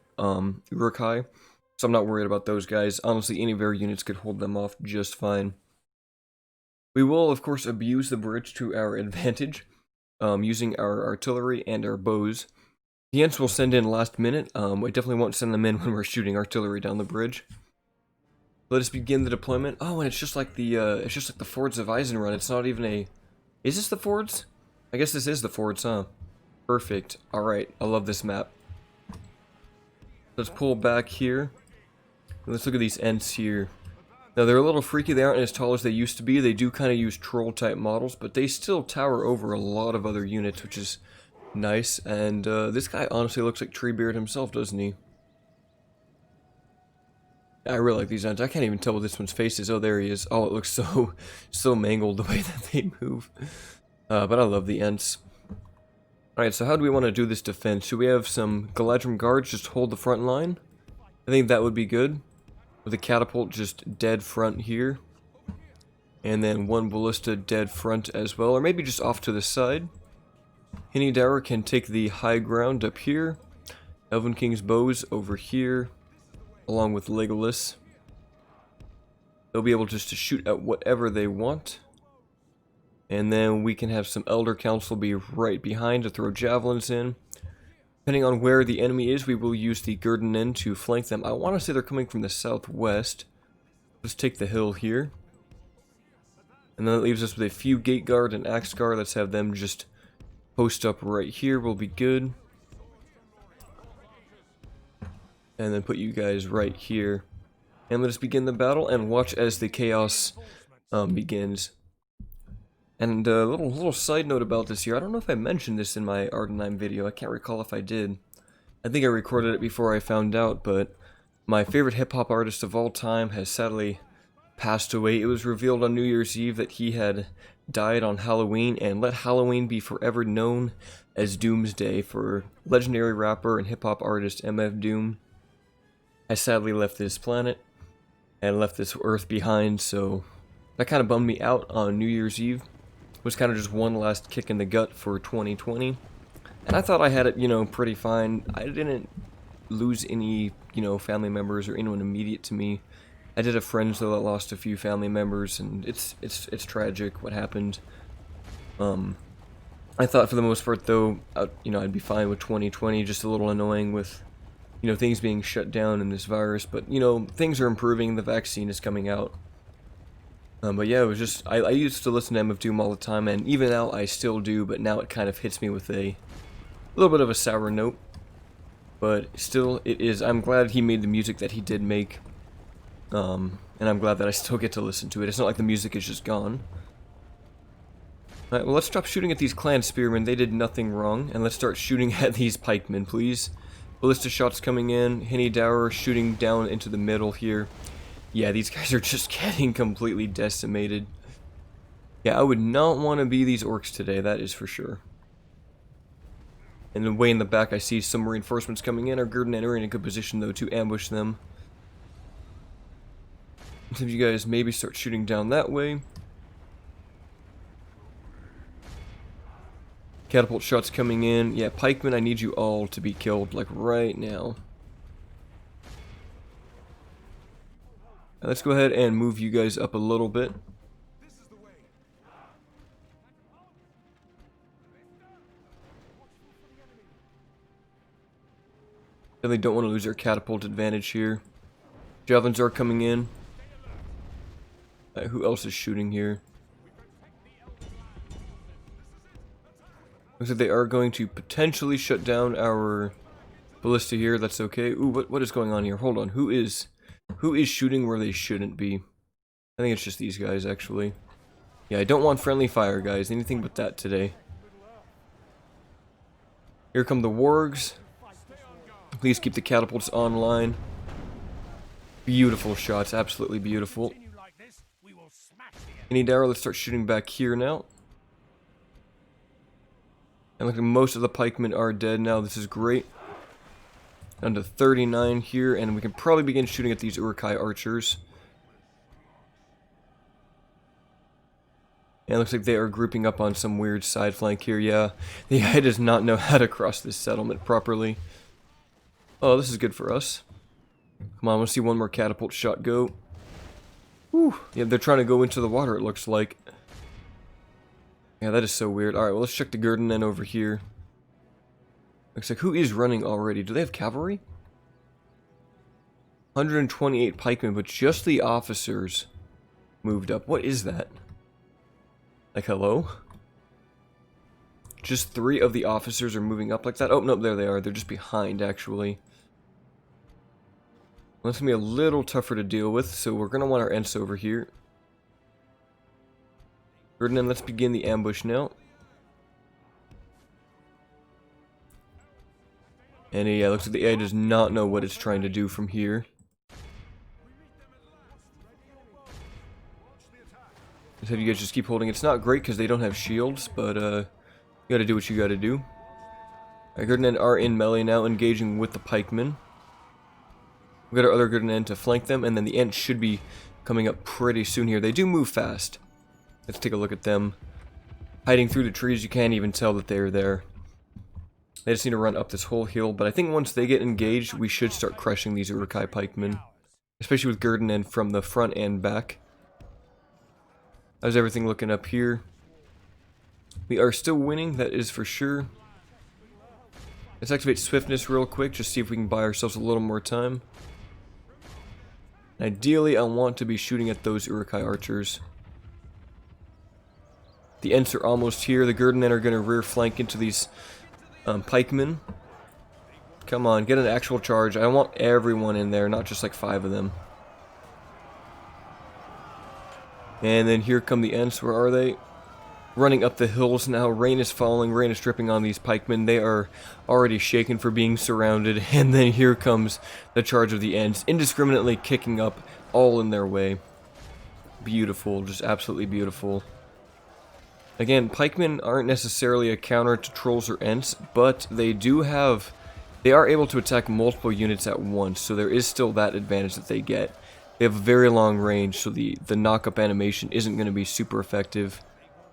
S1: Uruk-hai. So I'm not worried about those guys. Honestly, any of our units could hold them off just fine. We will, of course, abuse the bridge to our advantage, using our artillery and our bows. The Ents will send in last minute. I definitely won't send them in when we're shooting artillery down the bridge. Let us begin the deployment. Oh, and it's just like the Fords of Eisenrun. It's not even a... Is this the Fords? I guess this is the Fords, huh? Perfect. Alright, I love this map. Let's pull back here. Let's look at these Ents here. Now, they're a little freaky. They aren't as tall as they used to be. They do kind of use troll-type models, but they still tower over a lot of other units, which is nice. And this guy honestly looks like Treebeard himself, doesn't he? I really like these Ents. I can't even tell what this one's face is. Oh, there he is. Oh, it looks so mangled the way that they move. But I love the Ents. Alright, so how do we want to do this defense? Should we have some Galadrim guards just hold the front line? I think that would be good. With a catapult just dead front here. And then one ballista dead front as well. Or maybe just off to the side. Hinnydower can take the high ground up here. Elven King's bows over here. Along with Legolas. They'll be able just to shoot at whatever they want. And then we can have some Elder Council be right behind to throw javelins in. Depending on where the enemy is, we will use the Gurdenen to flank them. I want to say they're coming from the southwest. Let's take the hill here. And then that leaves us with a few Gate Guard and Axe Guard. Let's have them just post up right here. Will be good. And then put you guys right here. And let us begin the battle and watch as the chaos begins. And a little side note about this here. I don't know if I mentioned this in my Ardenheim video. I can't recall if I did. I think I recorded it before I found out, but my favorite hip-hop artist of all time has sadly passed away. It was revealed on New Year's Eve that he had died on Halloween, and let Halloween be forever known as Doomsday for legendary rapper and hip-hop artist MF Doom. I sadly left this planet and left this Earth behind, so that kind of bummed me out on New Year's Eve. It was kind of just one last kick in the gut for 2020. And I thought I had it, you know, pretty fine. I didn't lose any, you know, family members or anyone immediate to me. I did have friends though that lost a few family members, and it's tragic what happened. I thought for the most part though, you know, I'd be fine with 2020. Just a little annoying with, you know, things being shut down in this virus. But you know, things are improving. The vaccine is coming out. But yeah, it was just, I used to listen to MF Doom all the time, and even now I still do, but now it kind of hits me with a little bit of a sour note. But still, it is, I'm glad he made the music that he did make. And I'm glad that I still get to listen to it. It's not like the music is just gone. Alright, well let's stop shooting at these clan spearmen. They did nothing wrong. And let's start shooting at these pikemen, please. Ballista shots coming in. Hinnydower shooting down into the middle here. Yeah, these guys are just getting completely decimated. Yeah, I would not want to be these orcs today, that is for sure. And then way in the back I see some reinforcements coming in. Our Gurdenen are in a good position though to ambush them. Some of you guys maybe start shooting down that way. Catapult shots coming in. Yeah, pikemen, I need you all to be killed, like right now. Let's go ahead and move you guys up a little bit. Definitely don't want to lose our catapult advantage here. Javelins are coming in. Who else is shooting here? Looks like they are going to potentially shut down our ballista here. That's okay. Ooh, what is going on here? Hold on. Who is shooting where they shouldn't be? I think it's just these guys, actually. Yeah, I don't want friendly fire, guys. Anything but that today. Here come the wargs. Please keep the catapults online. Beautiful shots. Absolutely beautiful. Hinnydower, let's start shooting back here now. And look, most of the pikemen are dead now. This is great. Down to 39 here, and we can probably begin shooting at these Uruk-hai archers. And it looks like they are grouping up on some weird side flank here. Yeah, the AI does not know how to cross this settlement properly. Oh, this is good for us. Come on, I want to see one more catapult shot go. Whew. Yeah, they're trying to go into the water, it looks like. Yeah, that is so weird. Alright, well, let's check the Gurdenen over here. Looks like, who is running already? Do they have cavalry? 128 pikemen, but just the officers moved up. What is that? Like, hello? Just 3 of the officers are moving up like that? Oh, no, there they are. They're just behind, actually. Well, that's going to be a little tougher to deal with, so we're going to want our Ents over here. Ferdinand, let's begin the ambush now. And yeah, looks like the AI does not know what it's trying to do from here. Just have you guys just keep holding. It's not great because they don't have shields, but you gotta do what you gotta do. Our Gurdenen are in melee now, engaging with the pikemen. We got our other Gurdenen to flank them, and then the Ents should be coming up pretty soon here. They do move fast. Let's take a look at them. Hiding through the trees, you can't even tell that they're there. They just need to run up this whole hill, but I think once they get engaged, we should start crushing these Uruk-hai pikemen. Especially with Gurdenen from the front and back. How's everything looking up here? We are still winning, that is for sure. Let's activate Swiftness real quick, just see if we can buy ourselves a little more time. Ideally, I want to be shooting at those Uruk-hai archers. The Ents are almost here. The Gurdenen are going to rear flank into these pikemen. Come on, get an actual charge. I want everyone in there, not just like 5 of them. And then here come the Ents. Where are they? Running up the hills now. Rain is falling. Rain is dripping on these pikemen. They are already shaken for being surrounded. And then here comes the charge of the Ents, indiscriminately kicking up all in their way. Beautiful. Just absolutely beautiful. Again, pikemen aren't necessarily a counter to trolls or Ents, but they are able to attack multiple units at once, so there is still that advantage that they get. They have a very long range, so the knock-up animation isn't going to be super effective.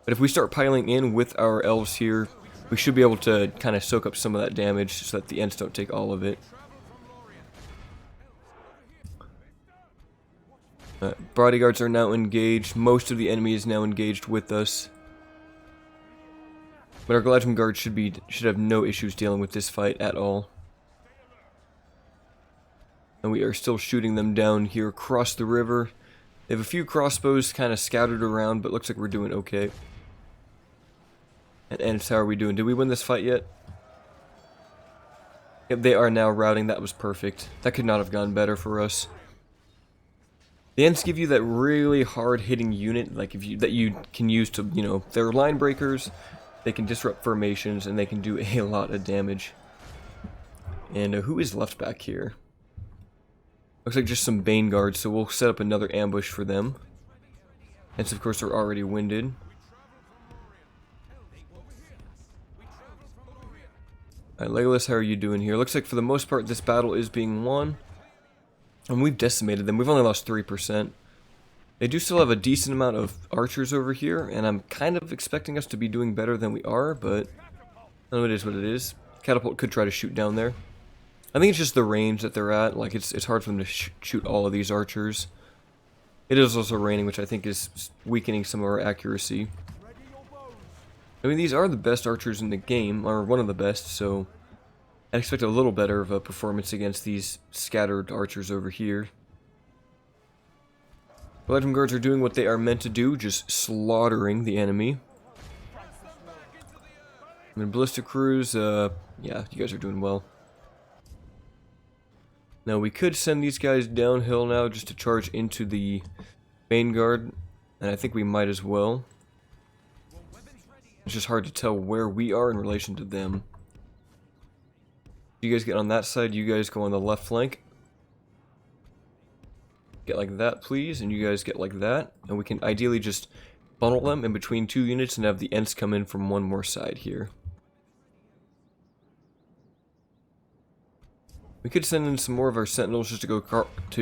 S1: But if we start piling in with our elves here, we should be able to kind of soak up some of that damage so that the Ents don't take all of it. Bodyguards are now engaged. Most of the enemy is now engaged with us. But our Gladrum Guard should have no issues dealing with this fight at all. And we are still shooting them down here across the river. They have a few crossbows kind of scattered around, but looks like we're doing okay. And Ents, how are we doing? Did we win this fight yet? Yep, they are now routing. That was perfect. That could not have gone better for us. The Ents give you that really hard-hitting unit, like that you can use to, they're line breakers. They can disrupt formations, and they can do a lot of damage. And who is left back here? Looks like just some Bane guards, so we'll set up another ambush for them. Ents, of course, are already winded. Alright, Legolas, how are you doing here? Looks like for the most part this battle is being won. And we've decimated them. We've only lost 3%. They do still have a decent amount of archers over here, and I'm kind of expecting us to be doing better than we are, but it is what it is. Catapult could try to shoot down there. I think it's just the range that they're at. Like, it's hard for them to shoot all of these archers. It is also raining, which I think is weakening some of our accuracy. I mean, these are the best archers in the game, or one of the best, so I expect a little better of a performance against these scattered archers over here. The Legend Guards are doing what they are meant to do, just slaughtering the enemy. I mean, Ballista Crews, yeah, you guys are doing well. Now, we could send these guys downhill now just to charge into the Bane Guard, and I think we might as well. It's just hard to tell where we are in relation to them. You guys get on that side, you guys go on the left flank. Get like that, please, and you guys get like that. And we can ideally just funnel them in between 2 units and have the Ents come in from one more side here. We could send in some more of our sentinels just to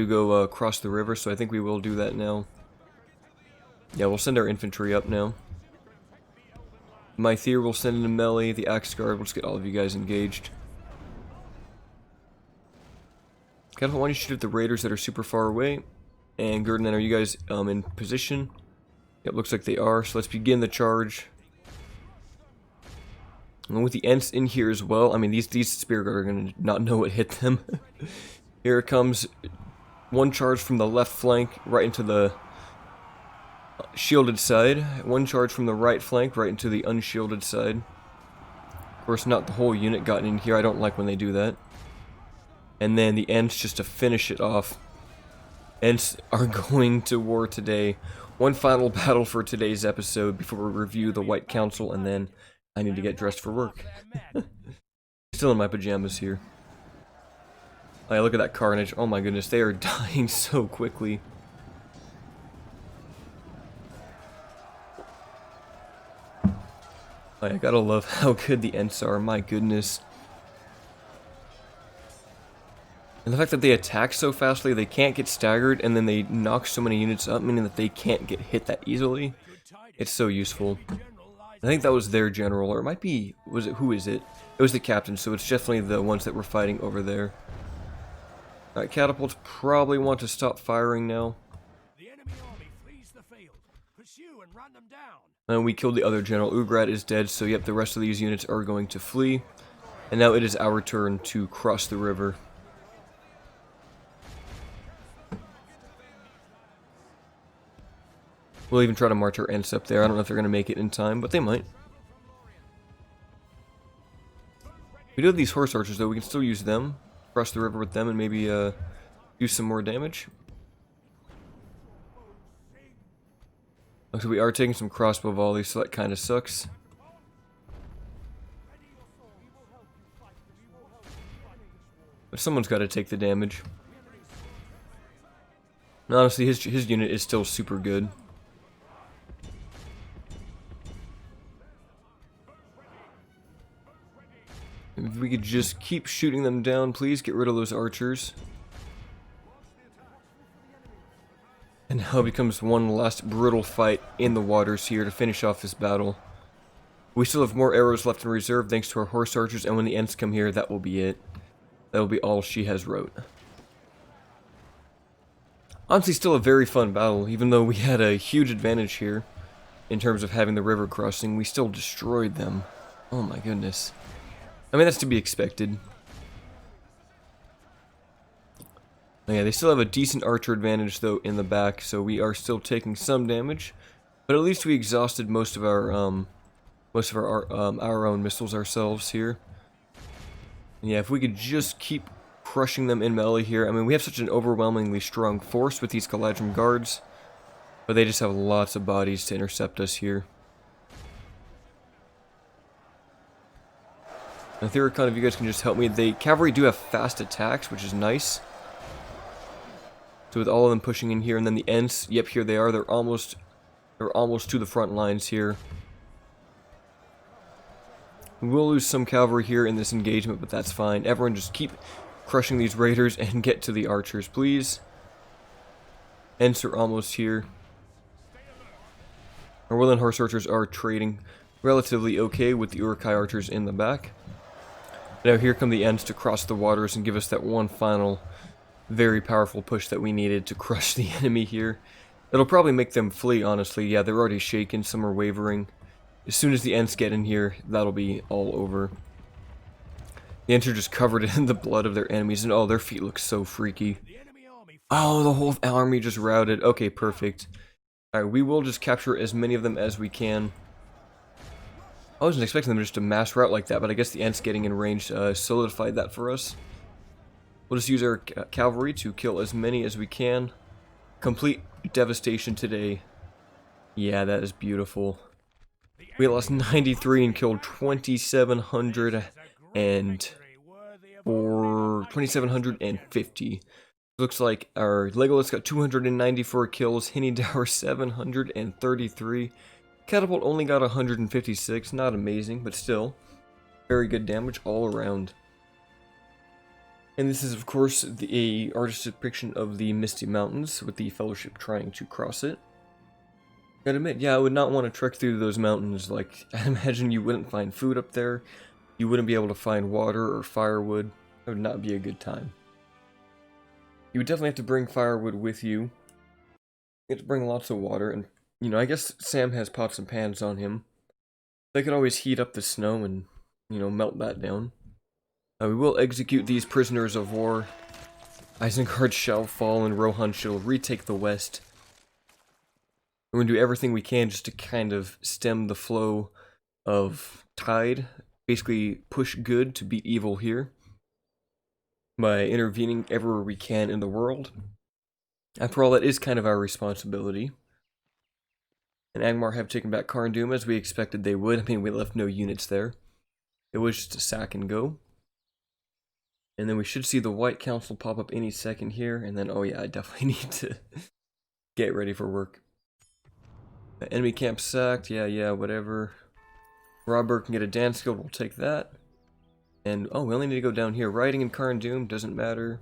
S1: go across the river, so I think we will do that now. Yeah, we'll send our infantry up now. Mythir will send in a melee, the Axe Guard, we'll just get all of you guys engaged. Kind of want to shoot at the raiders that are super far away. And Gurdenen, are you guys in position? Yep, looks like they are, so let's begin the charge. And with the Ents in here as well, I mean, these Spear Guard are going to not know what hit them. Here it comes. One charge from the left flank right into the shielded side. One charge from the right flank right into the unshielded side. Of course, not the whole unit got in here. I don't like when they do that. And then the Ents just to finish it off. Ents are going to war today. One final battle for today's episode before we review the White Council, and then I need to get dressed for work. Still in my pajamas here. Oh, yeah, look at that carnage. Oh my goodness, they are dying so quickly. Oh, yeah, I gotta love how good the Ents are, my goodness. And the fact that they attack so fastly, they can't get staggered, and then they knock so many units up, meaning that they can't get hit that easily. It's so useful. I think that was their general, or it might be, who is it? It was the captain, so it's definitely the ones that were fighting over there. Alright, catapults probably want to stop firing now.
S2: The enemy army flees the field. Pursue and run them down.
S1: And we killed the other general. Ugrad is dead, so yep, the rest of these units are going to flee. And now it is our turn to cross the river. We'll even try to march our Ents up there. I don't know if they're going to make it in time, but they might. We do have these horse archers, though. We can still use them. Cross the river with them and maybe do some more damage. So we are taking some crossbow volleys, so that kind of sucks. But someone's got to take the damage. And honestly, his unit is still super good. If we could just keep shooting them down, please. Get rid of those archers. And now it becomes one last brutal fight in the waters here to finish off this battle. We still have more arrows left in reserve thanks to our horse archers, and when the Ents come here, that will be it. That will be all she has wrote. Honestly, still a very fun battle, even though we had a huge advantage here in terms of having the river crossing. We still destroyed them. Oh my goodness. I mean, that's to be expected. Oh, yeah, they still have a decent archer advantage, though, in the back, so we are still taking some damage. But at least we exhausted most of our own missiles ourselves here. And yeah, if we could just keep crushing them in melee here. I mean, we have such an overwhelmingly strong force with these Galadrim guards, but they just have lots of bodies to intercept us here. Now, Theuricon, if you guys can just help me, the cavalry do have fast attacks, which is nice. So with all of them pushing in here, and then the Ents, yep, here they are. They're almost to the front lines here. We will lose some cavalry here in this engagement, but that's fine. Everyone just keep crushing these raiders and get to the archers, please. Ents are almost here. Our Woodland horse archers are trading relatively okay with the Uruk-hai archers in the back. Now here come the Ents to cross the waters and give us that one final very powerful push that we needed to crush the enemy here. It'll probably make them flee, honestly. Yeah, they're already shaken, some are wavering. As soon as the Ents get in here, that'll be all over. The Ents are just covered in the blood of their enemies, and oh, their feet look so freaky. Oh, the whole army just routed. Okay, perfect. Alright, we will just capture as many of them as we can. I wasn't expecting them just to mass rout like that, but I guess the Ents getting in range solidified that for us. We'll just use our cavalry to kill as many as we can. Complete devastation today. Yeah, that is beautiful. We lost 93 and killed 2,750. Looks like our Legolas got 294 kills, Hinidauer 733. Catapult only got 156, not amazing, but still, very good damage all around. And this is, of course, the artist's depiction of the Misty Mountains, with the Fellowship trying to cross it. Gotta admit, yeah, I would not want to trek through those mountains. Like, I imagine you wouldn't find food up there, you wouldn't be able to find water or firewood. That would not be a good time. You would definitely have to bring firewood with you. You have to bring lots of water, and, you know, I guess Sam has pots and pans on him. They can always heat up the snow and, you know, melt that down. We will execute these prisoners of war. Isengard shall fall and Rohan shall retake the west. We're going to do everything we can just to kind of stem the flow of tide. Basically push good to beat evil here by intervening everywhere we can in the world. After all, that is kind of our responsibility. And Angmar have taken back Carndum as we expected they would. I mean, we left no units there. It was just a sack and go. And then we should see the White Council pop up any second here. And then, oh yeah, I definitely need to get ready for work. Enemy camp sacked. Yeah, whatever. Robert can get a dance guild. We'll take that. And, oh, we only need to go down here. Riding in Carndum doesn't matter.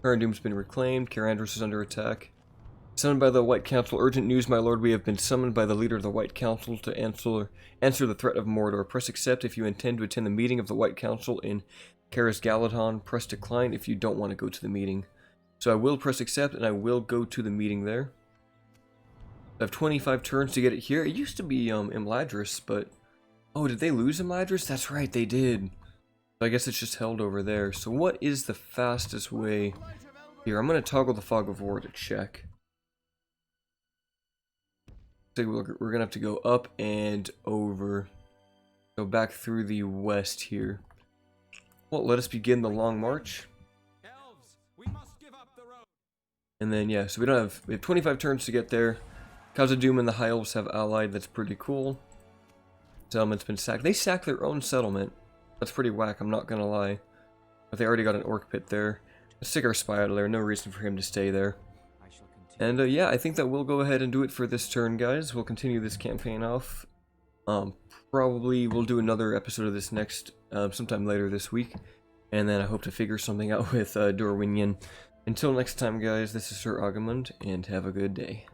S1: Carndum's been reclaimed. Carandros is under attack. Summoned by the White Council. Urgent news, my lord. We have been summoned by the leader of the White Council to answer the threat of Mordor. Press accept if you intend to attend the meeting of the White Council in Karis Galadhon. Press decline if you don't want to go to the meeting. So I will press accept and I will go to the meeting there. I have 25 turns to get it here. It used to be Imladris, but... Oh, did they lose Imladris? That's right, they did. So I guess it's just held over there. So what is the fastest way? Here, I'm going to toggle the Fog of War to check. So we're going to have to go up and over. Go back through the west here. Well, let us begin the long march.
S2: Elves, we must give up the road.
S1: And then, yeah, so we have 25 turns to get there. Khazad-dûm and the High Elves have allied. That's pretty cool. Settlement's been sacked. They sacked their own settlement. That's pretty whack, I'm not gonna lie. But they already got an orc pit there. Let's take our spy out of there. No reason for him to stay there. And yeah, I think that we'll go ahead and do it for this turn, guys. We'll continue this campaign off. Probably we'll do another episode of this next, sometime later this week. And then I hope to figure something out with Dorwinion. Until next time, guys, this is Sir Agamund, and have a good day.